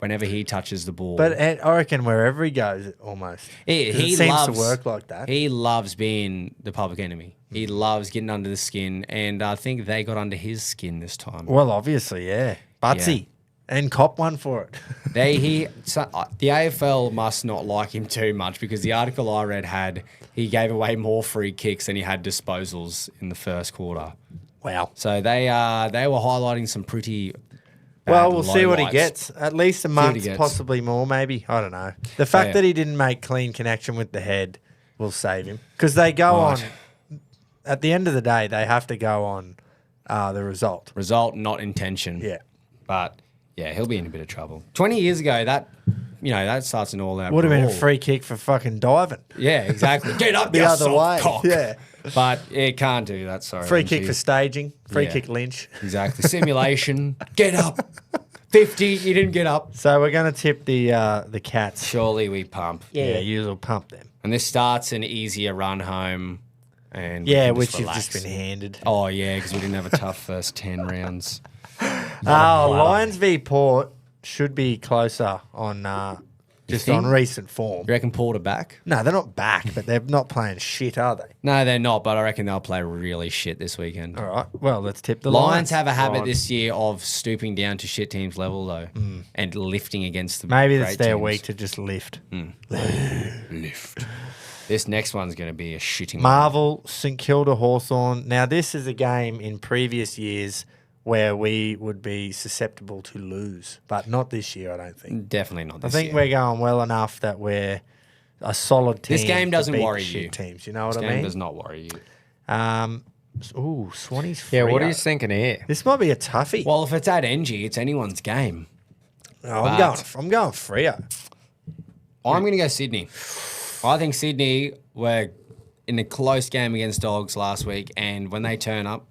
whenever he touches the ball, But I reckon wherever he goes, almost. He It seems loves to work like that. He loves being the public enemy. He loves getting under the skin, and I think they got under his skin this time. Well, obviously, yeah. Butsy. And cop one for it. The AFL must not like him too much because the article I read had he gave away more free kicks than he had disposals in the first quarter. Wow. So they were highlighting some pretty. Well, bad we'll see what he lowlights. gets. At least a what he month, gets. possibly more, maybe. I don't know. The fact yeah. that he didn't make clean connection with the head will save him. Because they go Right. on, at the end of the day, they have to go on the result. Result, not intention. Yeah. But yeah, he'll be in a bit of trouble. 20 years ago, that starts an all-out. Would have been a brawl. free kick for fucking diving. Yeah, exactly. Get up The you other soft way, cock. yeah. But it can't do that. Sorry. Free kick Lynchy. for staging. Free Yeah. kick Lynch. Exactly. Simulation. Get up. 50. You didn't get up. So we're going to tip the Cats. Surely we pump. Yeah, you'll pump them. And this starts an easier run home. And we Yeah, can which just you've relax. just been handed. Oh, yeah, because we didn't have a tough first 10 rounds. Lions v Port should be closer on just think? on recent form. You reckon Porter back? No, they're not back, but they're not playing shit, are they? No, they're not, but I reckon they'll play really shit this weekend. All right. Well, let's tip the Lions Lions. have a habit Right. this year of stooping down to shit teams' level, though, and lifting against the Maybe great it's their teams. week to just lift. Lift. This next one's going to be a shitting one. Marvel, St Kilda, Hawthorn. Now, this is a game in previous years where we would be susceptible to lose, but not this year, I don't think. Definitely not I this think year. we're going well enough that we're a solid team. This game to doesn't beat worry shit you. teams, you know what This I game mean? does not worry you. Swanee's Yeah, what are Freo. you thinking here? This might be a toughie. Well, if it's at NG, it's anyone's game. I'm going Freo. I'm going to go Sydney. I think Sydney were in a close game against Dogs last week, and when they turn up,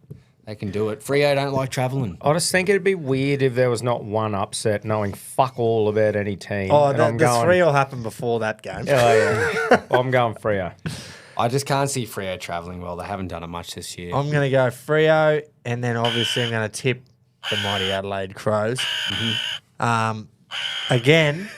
They can do it. Freo don't like travelling. I just think it'd be weird if there was not one upset, knowing fuck all about any team. Oh, And the three will happen before that game. Yeah. I'm going Freo. I just can't see Freo travelling well. They haven't done it much this year. I'm going to go Freo, and then obviously I'm going to tip the mighty Adelaide Crows. Again,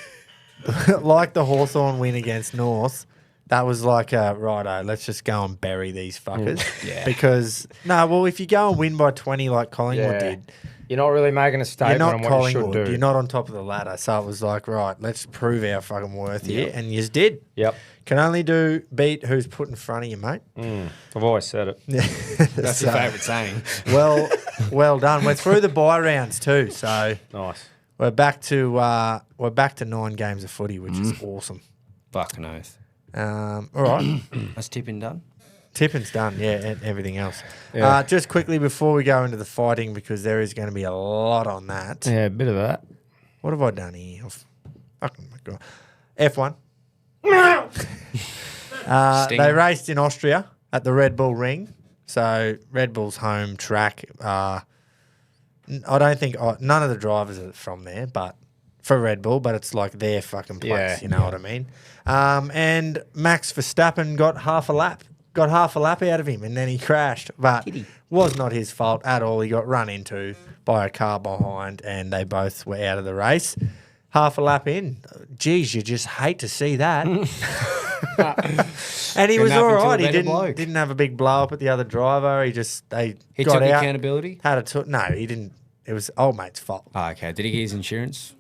like the Hawthorn win against North, that was like righto, let's just go and bury these fuckers. Yeah. Because, if you go and win by 20 like Collingwood did, You're not really making a statement you're on not what you should Collingwood. do. You're not on top of the ladder. So it was like, right, let's prove our fucking worth here. And you did. Yep. Can only beat who's put in front of you, mate. I've always said it. That's your favourite saying. Well done. We're through the bye rounds too, so Nice. we're back to 9 games of footy, which is awesome. Fucking oath. All right, That's tipping done. tipping's done. Yeah, and everything else. Yeah. Just quickly before we go into the fighting, because there is going to be a lot on that. Yeah, a bit of that. What have I done here? Fucking my God. F1. They raced in Austria at the Red Bull Ring. So Red Bull's home track. I don't think none of the drivers are from there, but for Red Bull, but it's like their fucking place. Yeah, you know what I mean? And Max Verstappen got half a lap out of him, and then he crashed. But was not his fault at all. He got run into by a car behind, and they both were out of the race. Half a lap in. Geez, you just hate to see that. And he was all right. He didn't have a big blow up at the other driver. He took accountability? No, he didn't. It was old mate's fault. Oh, okay. Did he get his insurance?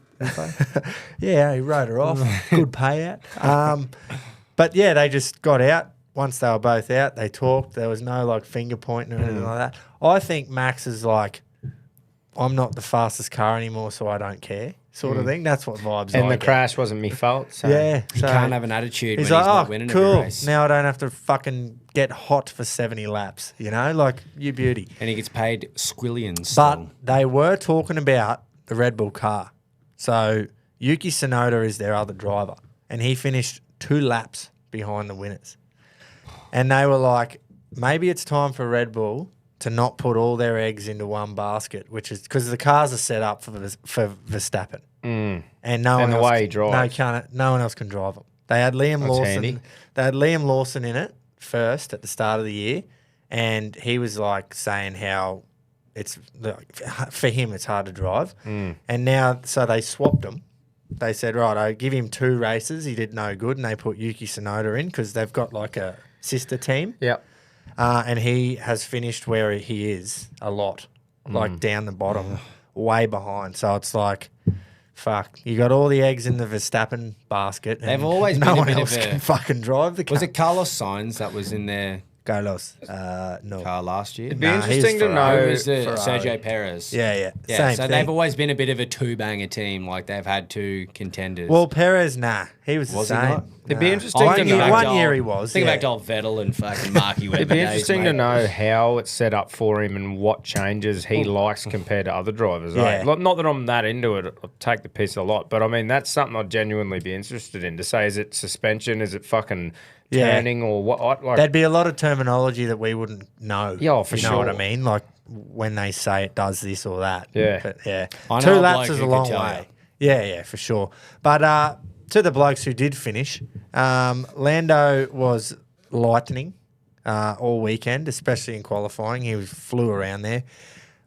Yeah, he wrote her off. Good payout. But yeah, they just got out. Once they were both out, they talked. There was no like finger pointing or anything like that. I think Max is like, I'm not the fastest car anymore, so I don't care, sort of thing. That's what vibes. And I the get. crash wasn't me fault. So. Yeah, He can't have an attitude he's when like, he's not winning cool. every race. Now I don't have to fucking get hot for 70 laps. You know, like you beauty. And he gets paid squillions. But still. they were talking about the Red Bull car. So Yuki Tsunoda is their other driver, and he finished 2 laps behind the winners. And they were like, maybe it's time for Red Bull to not put all their eggs into one basket, which is because the cars are set up for Verstappen. And no one the else way he drives. no one else can drive them. They had Liam Lawson. handy. They had Liam Lawson in it first at the start of the year, and he was like saying how it's for him it's hard to drive. And now so they swapped him. They said, right, I give him 2 races. He did no good, and they put Yuki Tsunoda in because they've got like a sister team. Yep. And he has finished where he is a lot, like down the bottom, way behind. So it's like, fuck, you got all the eggs in the Verstappen basket. And They've always no been a one bit else of a- can fucking drive the car. Was it Carlos Sainz that was in their Carlos? No. car last year? It'd be Nah, interesting he's to Ferrari. know. It was Ferrari. Sergio Perez. Yeah. Yeah, Same so thing. they've always been a bit of a 2-banger team. Like they've had 2 contenders. Well, Perez, he was the Was he same. not? It'd be interesting One to year, know. one year he was. Think yeah. back to old Vettel and fucking Marky Webber It'd be days, interesting mate. to know how it's set up for him and what changes he likes compared to other drivers. Yeah. Like, not that I'm that into it, I'll take the piss a lot, but I mean, that's something I'd genuinely be interested in. To say, is it suspension? Is it fucking turning or what? Like, There'd be a lot of terminology that we wouldn't know. Yeah, for you know what I sure. mean? Like when they say it does this or that. Yeah. But yeah. I know 2 a laps bloke is who a could long tell way. Yeah, for sure. But to the blokes who did finish, Lando was lightning all weekend, especially in qualifying. He flew around there.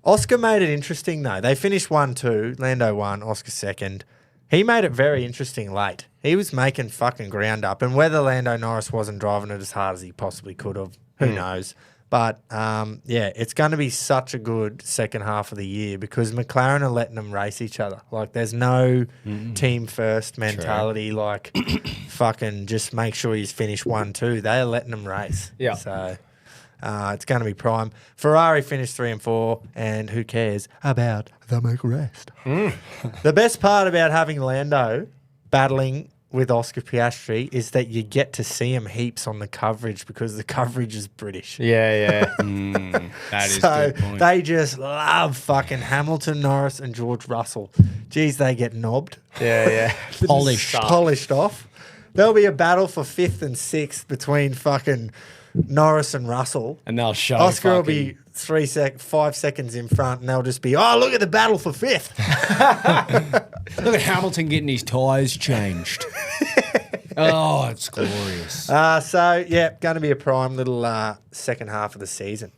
Oscar made it interesting, though. They finished 1-2. Lando won, Oscar second. He made it very interesting late. He was making fucking ground up. And whether Lando Norris wasn't driving it as hard as he possibly could have, who knows? But, it's going to be such a good second half of the year because McLaren are letting them race each other. Like, there's no team first mentality. Like, fucking just make sure you finish 1-2. They are letting them race. Yeah. So it's going to be prime. Ferrari finished 3 and 4, and who cares about the make rest? The best part about having Lando battling with Oscar Piastri is that you get to see him heaps on the coverage because the coverage is British. yeah. That is So a good point. they just love fucking Hamilton, Norris, and George Russell. Geez, they get knobbed. yeah. Polished off. There'll be a battle for 5th and 6th between fucking Norris and Russell. And they'll show Oscar will be 5 seconds in front, and they'll just be, oh, look at the battle for fifth. Look at Hamilton getting his tyres changed. Oh, it's glorious. So, yeah, going to be a prime little second half of the season.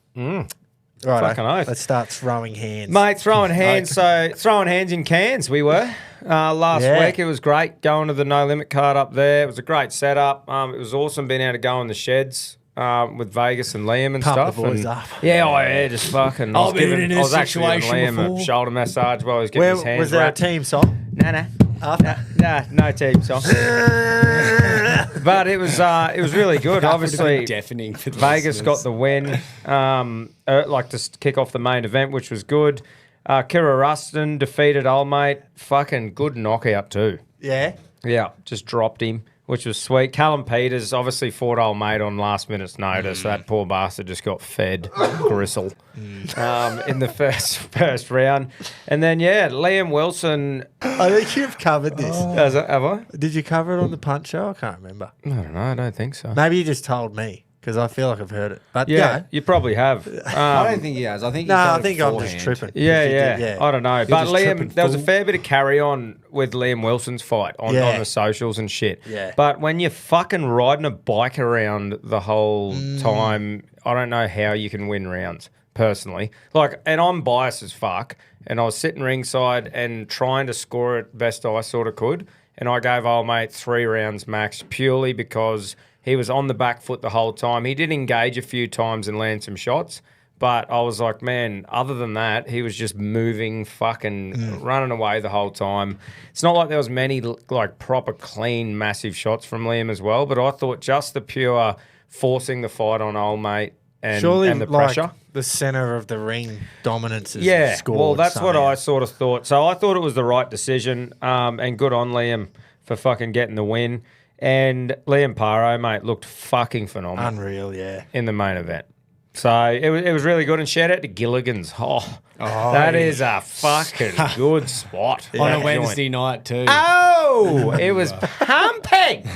Right, Fucking oath. let's start throwing hands. Mate, throwing hands. So throwing hands in Cairns, we were last week. It was great going to the No Limit card up there. It was a great setup. It was awesome being able to go in the sheds with Vegas and Liam and Pump stuff. the boys and, up. Yeah, just fucking. I was actually giving Liam before. a shoulder massage while he was getting his hands Was there wrapped. a team song? No. After? No team song. But it was really good. Obviously, deafening for the Vegas got listeners. the win, to kick off the main event, which was good. Kira Ruston defeated old mate. Fucking good knockout too. Yeah. Yeah, just dropped him, which was sweet. Callum Peters obviously fought old mate on last minute's notice. That poor bastard just got fed gristle in the first round. And then, Liam Wilson. I think you've covered this. Have I? Did you cover it on the Punt Show? I can't remember. I don't know. I don't think so. Maybe you just told me, because I feel like I've heard it. But Yeah, you probably have. I don't think he has. I think No, he I covered think I'm beforehand. just tripping. Yeah, If you yeah. did, I don't know. But just tripping Liam, there was a fool. fair bit of carry on with Liam Wilson's fight on the socials and shit. Yeah. But when you're fucking riding a bike around the whole time, I don't know how you can win rounds, personally. And I'm biased as fuck. And I was sitting ringside and trying to score it best I sort of could. And I gave old mate 3 rounds max purely because he was on the back foot the whole time. He did engage a few times and land some shots. But I was like, man, other than that, he was just moving, fucking running away the whole time. It's not like there was many proper clean, massive shots from Liam as well. But I thought just the pure forcing the fight on old mate and the pressure. The centre of the ring dominance is scored. Well, that's what somehow. I sort of thought. So I thought it was the right decision, and good on Liam for fucking getting the win. And Liam Paro, mate, looked fucking phenomenal. Unreal, yeah. In the main event. So it was really good. And shout out to Gilligan's. That is a fucking good spot. On a Wednesday night too. Oh, it was pumping.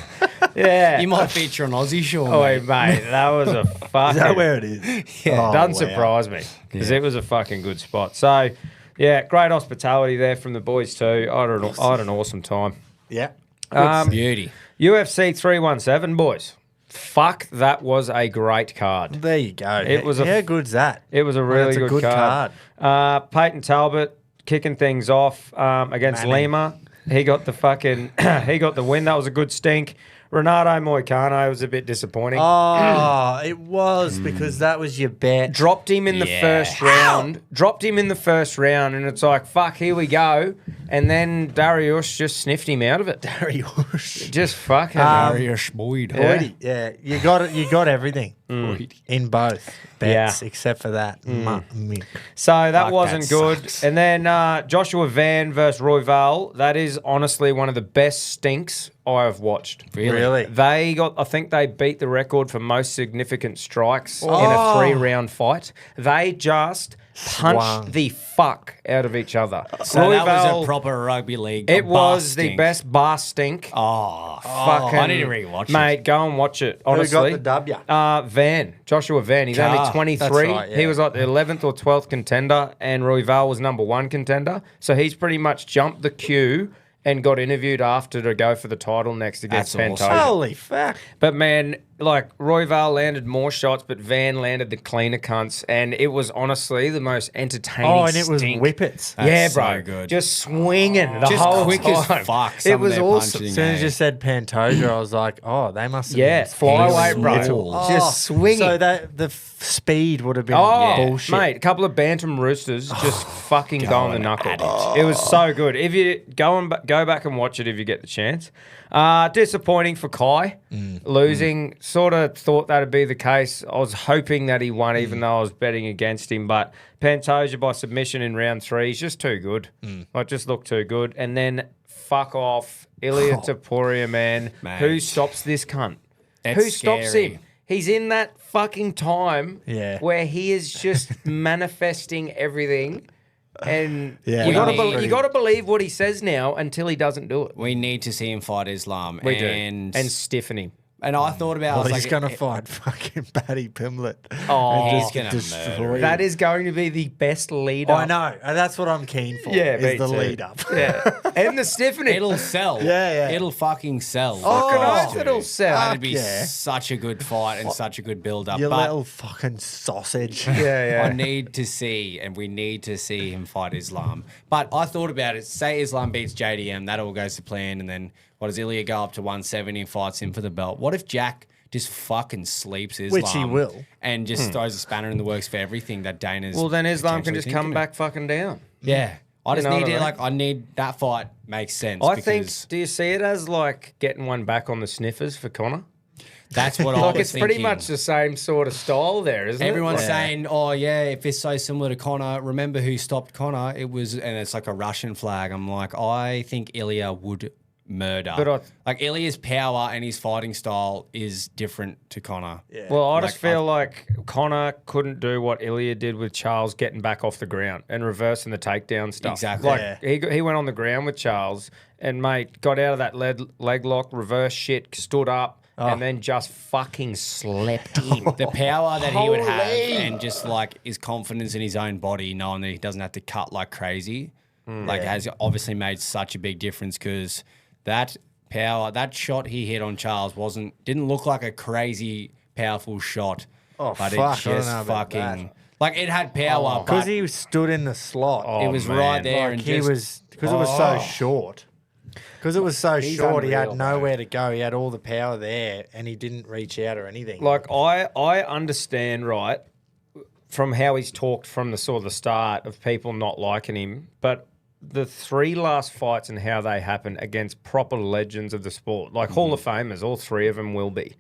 Yeah. You might feature on Aussie, Sean. Oh, mate, that was a fucking... Is that where it is? Yeah, Oh, doesn't wow. surprise me because it was a fucking good spot. So, yeah, great hospitality there from the boys too. I had an awesome time. Yeah. Beauty. UFC 317, boys. Fuck, that was a great card. There you go. It was How good's that? It was a really that's a good card. Peyton Talbot kicking things off against Manning. Lima. He got the fucking he got the win. That was a good stink. Renato Moicano was a bit disappointing. Oh, it was because that was your bet. Dropped him in the first round. Dropped him in the first round, and it's like, fuck, here we go. And then Darius just sniffed him out of it. Darius. Just fucking. Darius Boyd. Yeah, you got it. You got everything in both bets except for that. So that Fuck, wasn't that good. sucks. And then Joshua Van versus Royval. That is honestly one of the best stinks I have watched. Really? I think they beat the record for most significant strikes in a 3-round fight. They just punched Swung. the fuck out of each other. So that was Royval, a proper rugby league. it was the stink. best bar stink. Oh, Fucking, I need to rewatch it. mate, go and watch it, honestly. Who got the W? Van. Joshua Van. He's only 23. that's right, yeah. He was like the 11th or 12th contender, and Royval was number 1 contender. So he's pretty much jumped the queue and got interviewed after to go for the title next against That's awesome. Pantoja. Holy fuck. But man, Royval landed more shots, but Van landed the cleaner cunts, and it was honestly the most entertaining. Oh, and it was stink. whippets. Yeah, That's bro. so good. Just swinging the Just whole quick time. as fuck. It some of was their awesome. punching, As soon as eh? you said Pantoja, I was like, oh, they must have Yeah, been flyweight, bro. Little. Just swinging. So that the speed would have been Oh, bullshit. mate, a couple of bantam roosters just fucking going the knuckle. It was so good. If you go back and watch it if you get the chance. Disappointing for Kai losing. Sort of thought that'd be the case. I was hoping that he won, even though I was betting against him. But Pantoja by submission in round 3, he's just too good. Just looked too good. And then fuck off, Illia Tapuria, man. Mate. Who stops this cunt? That's Who stops scary. him? He's in that fucking time where he is just manifesting everything. And Yeah, you that gotta was pretty- believe what he says now until he doesn't do it. We need to see him fight Islam. We and do. And stiffen him. And I thought about, I was he's like, going to fight fucking Paddy Pimblett. Oh, he's going to murder him. That is going to be the best lead up. I know. And that's what I'm keen for. Yeah, is me the too. lead up. Yeah. And the stiffening. It'll sell. Yeah. It'll fucking sell. Fucking Oh, oath it'll sell. That'd be yeah. such a good fight and such a good build-up. You But little fucking sausage. Yeah. I need to see, and we need to see him fight Islam. But I thought about it. Say Islam beats JDM, that all goes to plan, and then what does Illia go up to 170 and fights him for the belt? What if Jack just fucking sleeps Islam? Which he will. And just throws a spanner in the works for everything that Dana's. Well, then Islam can potentially just come thinking back fucking down. Yeah. I just know need what I to, mean? like, I need that fight makes sense. I because think, do you see it as like getting one back on the sniffers for Connor? that's what I Like was it's pretty thinking. much the same sort of style there, isn't Everyone's it? saying, "Oh yeah, if it's so similar to Connor, remember who stopped Connor? It was, and it's like a Russian flag." I'm like, I think Illia would murder. But like Illia's power and his fighting style is different to Connor. Yeah. Well, I just Like, feel like Connor couldn't do what Illia did with Charles getting back off the ground and reversing the takedown stuff. Exactly. Like he went on the ground with Charles and, mate, got out of that leg lock, reverse shit, stood up, and then just fucking slept him. The power that he would have Holy. and just like his confidence in his own body, knowing that he doesn't have to cut like crazy, has obviously made such a big difference because that power, that shot he hit on Charles didn't look like a crazy powerful shot. Oh, but fuck, I it don't just know about fucking like it had power, Because but he stood in the slot. it was man. right there, Like and he just, was, because it was so short. Because it was so short, he had unreal, nowhere to go. He had all the power there, and he didn't reach out or anything. Like I understand, right, from how he's talked from the sort of the start of people not liking him, but the three last fights and how they happen against proper legends of the sport, like Hall of Famers, all three of them will be.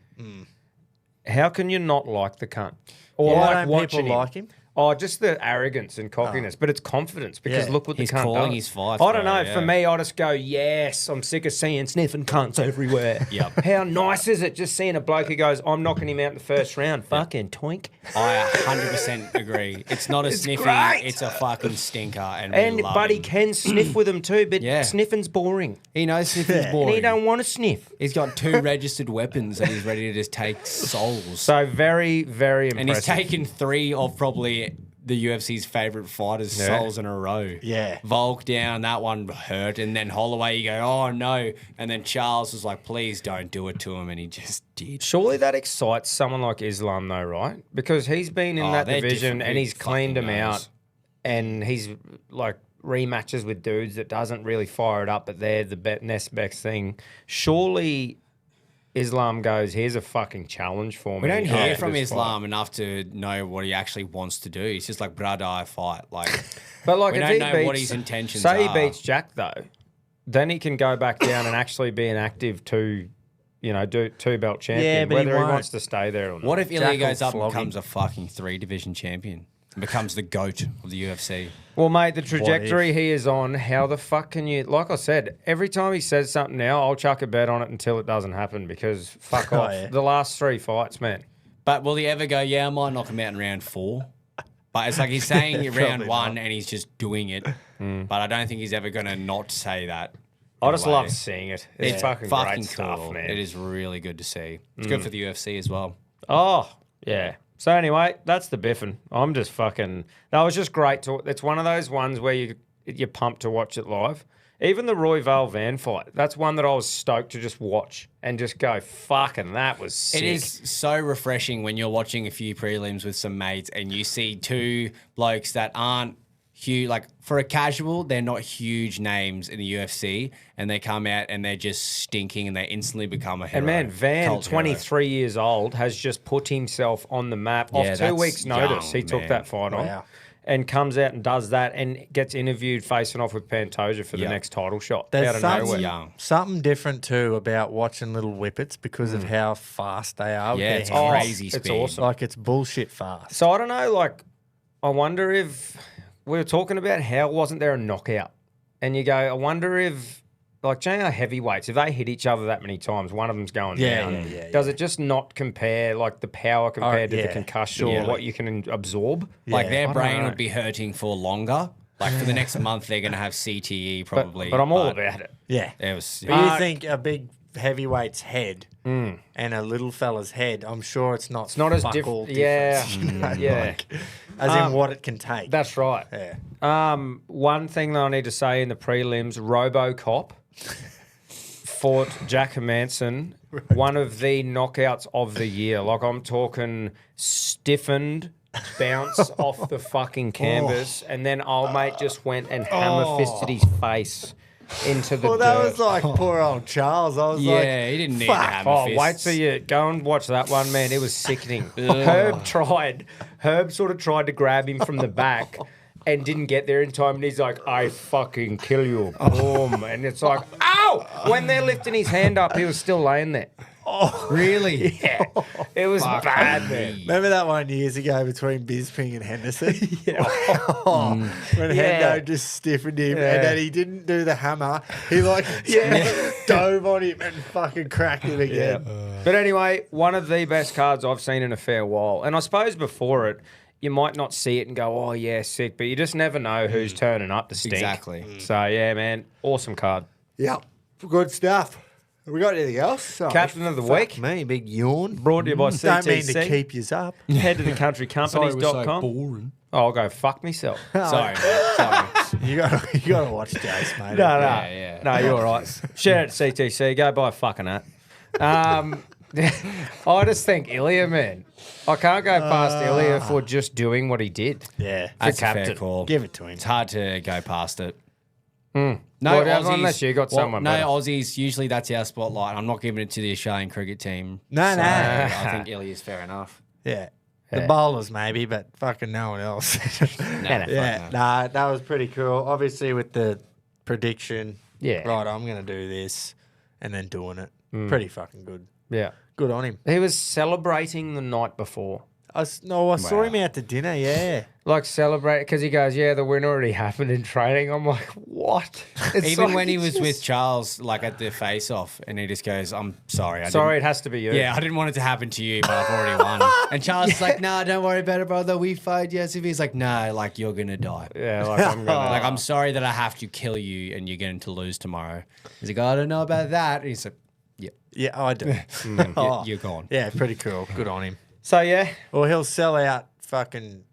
How can you not like the cunt? Or Why like don't watching people like him? Oh, just the arrogance and cockiness, but it's confidence because Yeah. look what He's the cunt calling does. his fights, I don't bro, know. yeah. For me, I just go, yes, I'm sick of seeing sniffing cunts everywhere. Yep. How nice is it just seeing a bloke who goes, I'm knocking him out in the first round. Fucking twink. I 100% agree. It's not a sniffy, great. it's a fucking stinker, and And we love Buddy him. can sniff with him too, but Yeah. sniffing's boring. He knows sniffing's Yeah. boring. And he don't want to sniff. He's got 2 registered weapons and he's ready to just take souls. So very, very impressive. And he's taken 3 of probably the UFC's favourite fighters' Yeah. souls in a row. Yeah. Volk down, that one hurt. And then Holloway, you go, oh no. And then Charles was like, please don't do it to him. And he just did. Surely that excites someone like Islam though, right? Because he's been in that they're division different. and Who he's cleaned him fucking out. knows? And he's like rematches with dudes that doesn't really fire it up, but they're the next best thing. Surely Islam goes, here's a fucking challenge for me. We don't after hear from this Islam fight. enough to know what he actually wants to do. He's just like, brother, I fight. Like, But like we if don't he know beats, what his intentions say he are. beats Jack though, then he can go back down and actually be an active two belt champion, Yeah, but he whether he won't. wants to stay there or not. What if Ilya Jack goes will up and flog him. becomes a fucking 3-division champion? And becomes the GOAT of the UFC. Well, mate, the trajectory he is on, how the fuck can you... Like I said, every time he says something now, I'll chuck a bet on it until it doesn't happen because fuck Oh, off. yeah. The last 3 fights, man. But will he ever go, yeah, I might knock him out in round 4? But it's like he's saying round Probably 1 not. and he's just doing it. But I don't think he's ever going to not say that. I in a just way. love seeing it. It's fucking great cool. stuff, man. It is really good to see. It's good for the UFC as well. Oh, yeah. So anyway, that's the biffin. I'm just fucking... That was just great. It's one of those ones where you're pumped to watch it live. Even the Roy Val Van fight, that's one that I was stoked to just watch and just go, fucking, that was sick. It is so refreshing when you're watching a few prelims with some mates and you see 2 blokes that aren't huge. Like, for a casual, they're not huge names in the UFC, and they come out and they're just stinking and they instantly become a hero. And man, Van, Cult hero. 23 years old, has just put himself on the map. Yeah, Off 2 that's weeks' notice, young, he took man. that fight on. Wow. And comes out and does that and gets interviewed facing off with Pantoja for the Yeah. next title shot There's out of nowhere. something, Young. something different too about watching little whippets because of how fast they are. with Yeah, their it's hands. crazy It's speed. awesome. Like it's bullshit fast. So I don't know, like, I wonder if we were talking about how wasn't there a knockout? And you go, I wonder if, like, do you know how heavyweights, if they hit each other that many times, one of them's going Yeah, down. yeah, Does it just not compare, like, the power compared to the yeah. concussion Sure. or what you can absorb? Like, Yeah. their I don't brain know. would be hurting for longer. Like, for the next month, they're going to have CTE probably. But I'm all about it. Yeah. It was, But you think a big heavyweight's head and a little fella's head, I'm sure it's not. It's not as fuck all different. Yeah, difference, you know, yeah. like, as in what it can take. That's right. Yeah. One thing that I need to say in the prelims, RoboCop fought Jack Manson, one of the knockouts of the year. Like, I'm talking stiffened, bounce off the fucking canvas, and then old mate just went and hammer fisted his face into the Well, dirt. that was like poor old Charles. I was like, Yeah, he didn't need to fuck. have Oh, a fist. wait till you go and watch that one, man. It was sickening. Herb sort of tried to grab him from the back and didn't get there in time. And he's like, I fucking kill you. Boom. And it's like, ow! When they're lifting his hand up, he was still laying there. Oh, Really? Yeah. It was bad, man. remember that one years ago between Bisping and Henderson? Yeah. When Yeah. Hendo just stiffened him Yeah. and then he didn't do the hammer. He like dove on him and fucking cracked him again. But anyway, one of the best cards I've seen in a fair while. And I suppose before it, you might not see it and go, oh, yeah, sick. But you just never know who's turning up to stink. Exactly. So, yeah, man, awesome card. Yep. Good stuff. Have we got anything else? Sorry. Captain of the Fuck week. me, big yawn. Brought to you by CTC. Don't mean to keep yous up. Head to thecountrycompanies.com. boring. I'll go fuck myself. Sorry, man. Sorry. You gotta watch Jace, mate. No. Yeah. No, you're all right. Shout out to CTC. Go buy a fucking hat. I just think Illia, man. I can't go past Illia for just doing what he did. Yeah. That's a captain. fair call. Give it to him. It's hard to go past it. No, Aussies- unless you got someone No, better. Aussies, usually that's our spotlight. I'm not giving it to the Australian cricket team. No, no. I think Illia's fair enough. Yeah. The bowlers maybe, but fucking no one else. Yeah. Nah, that was pretty cool. Obviously with the prediction. Yeah. Right, I'm gonna do this and then doing it. Pretty fucking good. Yeah. Good on him. He was celebrating the night before. I saw him out to dinner, yeah. Like, celebrate, because he goes, yeah, the win already happened in training. I'm like, what? It's Even like, when he was it's with just- Charles, like at the face-off, and he just goes, I'm sorry. Sorry, it has to be you. Yeah, I didn't want it to happen to you, but I've already won. And Charles is like, nah, don't worry about it, brother. We fight, yes. If he's like, nah, like, you're going to die. Yeah, like, I'm going Like, I'm sorry that I have to kill you and you're going to lose tomorrow. He's like, I don't know about that. And he's like, yeah, Yeah, I do. you're gone. Yeah, pretty cool. Good on him. So, yeah. Well, he'll sell out fucking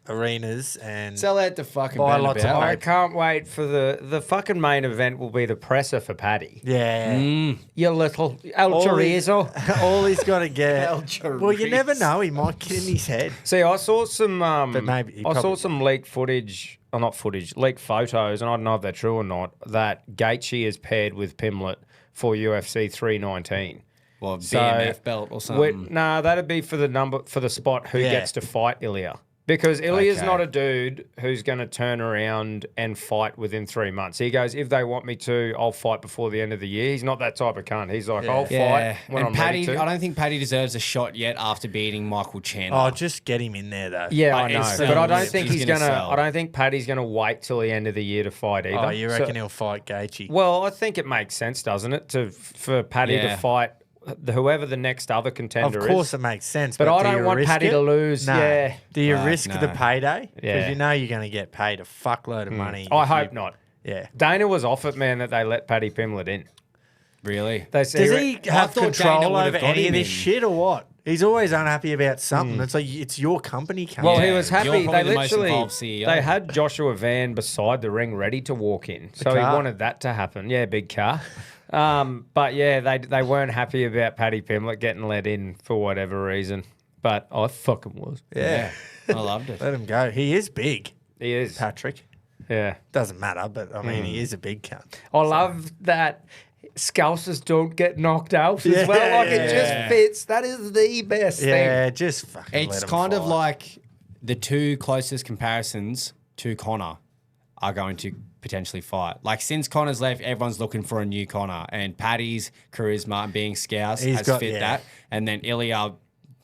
arenas and Sell out the fucking Buy bet lots about. of I can't wait for the fucking main event will be the presser for Paddy. yeah. You little El All he- Chorizo. All he's got to get. El chorizo. Well, you never know. He might get in his head. See, I saw some But maybe he I saw probably- some leaked footage, or not footage, leaked photos, and I don't know if they're true or not, that Gaethje is paired with Pimlet for UFC 319. Well, So, BMF belt or something. Nah, that'd be for the spot who Yeah. gets to fight Illia. Because Illia's Okay. not a dude who's going to turn around and fight within 3 months. He goes, if they want me to, I'll fight before the end of the year. He's not that type of cunt. He's like, I'll fight when and I'm Paddy, ready to. I don't think Paddy deserves a shot yet after beating Michael Chandler. Oh, just get him in there though. Yeah, But I know, it's but I don't he's think he's gonna gonna. sell. I don't think Paddy's gonna wait till the end of the year to fight either. Oh, you reckon So- he'll fight Gaethje? Well, I think it makes sense, doesn't it, for Paddy Yeah. to fight whoever the next other Of contender course, is. it makes sense. But I do don't you want risk Paddy it? to lose. No. Yeah. Do you Fuck, risk the no. payday? Because Yeah. you know you're going to get paid a fuckload of money. I if hope you- not. Yeah. Dana was off it, man, that they let Paddy Pimlet in. Really? They Does he have thought Dana control would have over got any of him this in. shit or what? He's always unhappy about something. It's like it's your company coming. Well, he Yeah, was you're happy. probably They the most literally involved CEO. they had Joshua Van beside the ring ready to walk in, so he car. wanted that to happen. Yeah, big car. But yeah, they weren't happy about Paddy Pimlet getting let in for whatever reason. But I fucking was. yeah. I loved it. Let him go. He is big, He is. Patrick. Yeah. Doesn't matter, but I mean, he is a big cunt. I love that Scousers don't get knocked out Yeah, as well. Like, it just yeah. fits. That is the best thing. Yeah, just fucking It's let him kind of fight. like the two closest comparisons to Connor are going to potentially fight. Like, since Connor's left, everyone's looking for a new Connor, and Paddy's charisma and being Scouse He's has got- fit yeah. that. And then Ilya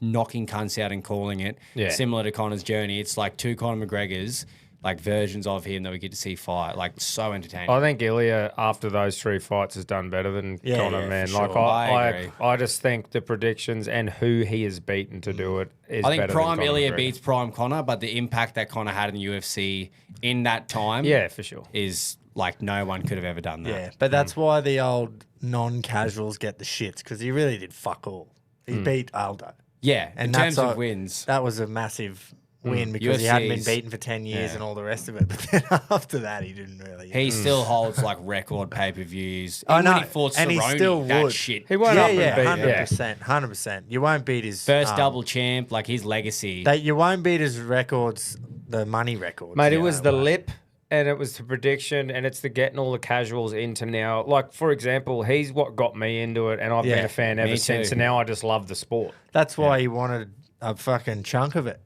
knocking cunts out and calling it. Yeah. Similar to Connor's journey. It's like two Conor McGregors, like versions of him that we get to see fight. Like, so entertaining. I think Ilya, after those 3 fights, has done better than Yeah, Conor, yeah, man. for Like, sure. I agree. I just think the predictions and who he has beaten to do it is I think better Prime than Conor Ilya McGregor. beats Prime Connor, but the impact that Connor had in the UFC in that time Yeah, for sure. is like no one could have ever done that. Yeah, but that's why the old non-casuals get the shits because he really did fuck all. He beat Aldo. Yeah, And in terms that's of wins. That was a massive win because he hadn't been UFC's beaten for 10 years and all the rest of it. But then after that, he didn't really. He still holds like record pay-per-views. I Even know, when he fought and he Cerrone, still that would. shit. He won't up and beat 100%, 100%. You won't beat his First double champ, like his legacy. You won't beat his records, the money records. Mate, it you was know, the like- lip and it was the prediction and it's the getting all the casuals into now. Like, for example, he's what got me into it and I've been Yeah, a fan me ever too. since. And now I just love the sport. That's why he wanted a fucking chunk of it.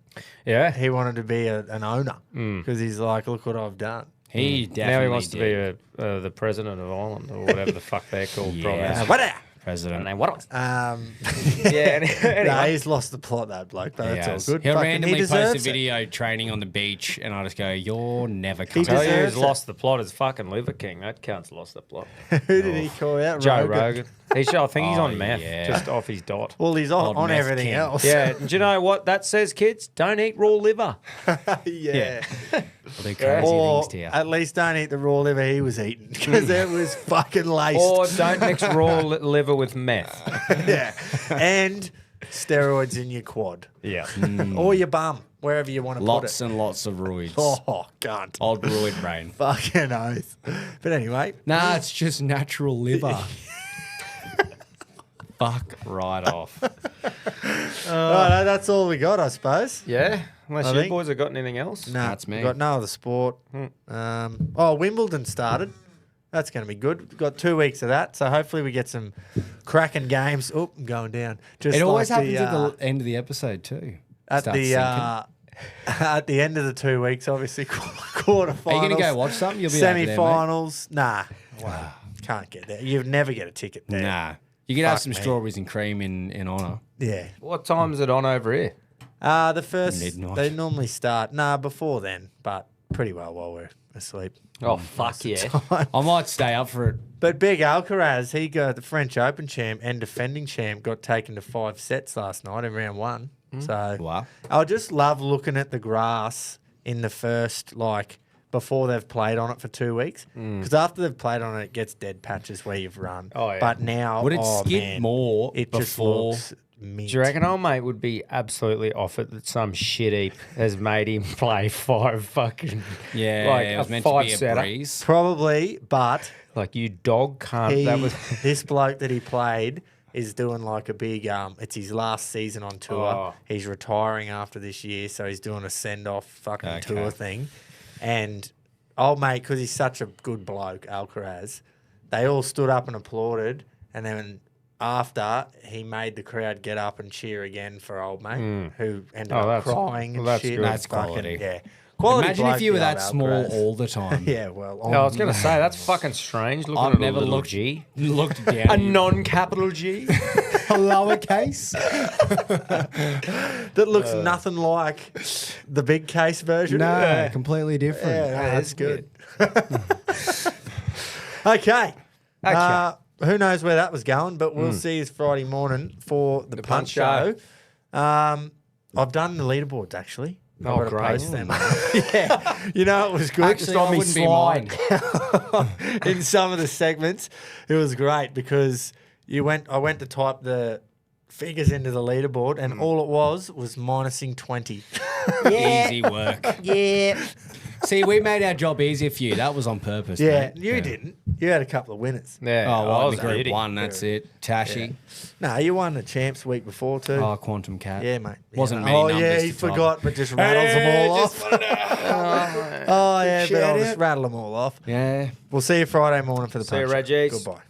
Yeah. He wanted to be an owner because he's like, look what I've done. He definitely Now he wants did. to be the president of Ireland or whatever the fuck they're called. Yeah. Province. President. Yeah. Nah, Anyway. he's lost the plot, that bloke, but He that's has. all good. He'll Fucking, randomly he post a deserves it. video training on the beach, and I'll just go, "You're never He coming." Tell you deserves who's it. lost the plot is fucking Liver King. That cunt's lost the plot. Who did he call out? Joe Rogan. I think he's Oh, on meth, yeah. just off his dot. Well, he's Old on meth everything king. else. Yeah, do you know what that says, kids? Don't eat raw liver. yeah. I'll do crazy Or things to you. at least don't eat the raw liver he was eating because it was fucking laced. Or don't mix raw liver with meth. yeah. And steroids in your quad. Yeah. Or your bum, wherever you want to Lots put it. and lots of roids. Oh, can't. Old roid brain. Fucking oath. But anyway. Nah, it's just natural liver. Fuck right off. Right, that's all we got, I suppose. Yeah? Unless I you think- boys have got anything else. No, That's me. Got no other sport. Wimbledon started. That's going to be good. We've got 2 weeks of that, so hopefully we get some cracking games. Oh, I'm going down. Just It always like happens at the end of the episode too. at Starts the sinking. at the end of the 2 weeks, obviously quarterfinals. Are you going to go watch something? You'll be over there, mate. semi-finals. Nah, wow, can't get there. You'd never get a ticket there. Nah. You can have Fuck some me. strawberries and cream in honour. Yeah. What time is it on over here? The first Midnight. they normally start. Nah, before then, but pretty well while we're asleep. Oh, fuck yeah. I might stay up for it. But big Alcaraz, he got the French Open champ and defending champ, got taken to 5 sets last night in round 1. So Wow. I just love looking at the grass in the first, before they've played on it for 2 weeks. Because after they've played on it, it gets dead patches where you've run. Oh, yeah. But now, Would it skid more It just before? looks mint. Do you reckon old mate would be absolutely off it that some shit heap has made him play 5 fucking Yeah, it was meant to be a 5-setter? breeze. Probably, but Like, you dog cunt. That was this bloke that he played is doing like a big it's his last season on tour. Oh. He's retiring after this year, so he's doing a send-off fucking Okay. tour thing. And old mate, because he's such a good bloke, Alcaraz, they all stood up and applauded, and then after he made the crowd get up and cheer again for old mate, who ended Oh, up that's- crying and well, that's shit. good. That's Fucking- quality. Yeah. Quality Imagine bloke, if you were the that old small Alcaraz. all the time. Yeah, well, I was going to say, that's fucking strange looking I've at never a little looked G. looked down. A non-capital G? lowercase. that looks nothing like the big case version. No, completely different. Yeah, that's good. Okay. Who knows where that was going, but we'll see you Friday morning for the Punt Punt Show. Show. I've done the leaderboards, actually. Oh, I've got to great. post them. Yeah. You know, it was good. Actually, on I me wouldn't be slide. mine. In some of the segments, it was great because I went to type the figures into the leaderboard, and all it was minusing 20. Easy work. Yeah. See, we made our job easier for you. That was on purpose. Yeah, mate. you didn't. You had a couple of winners. Yeah. Oh, well, I I was group beauty. 1, that's it. Tashi. No, you won the champs week before too. Oh, Quantum Cat. Yeah, mate. Wasn't yeah. many Oh, yeah, numbers he to top. forgot, but just rattles them all off. Oh, yeah, but I'll just rattle them all off. Yeah. We'll see you Friday morning for the See you, Punch. Reggies. Goodbye.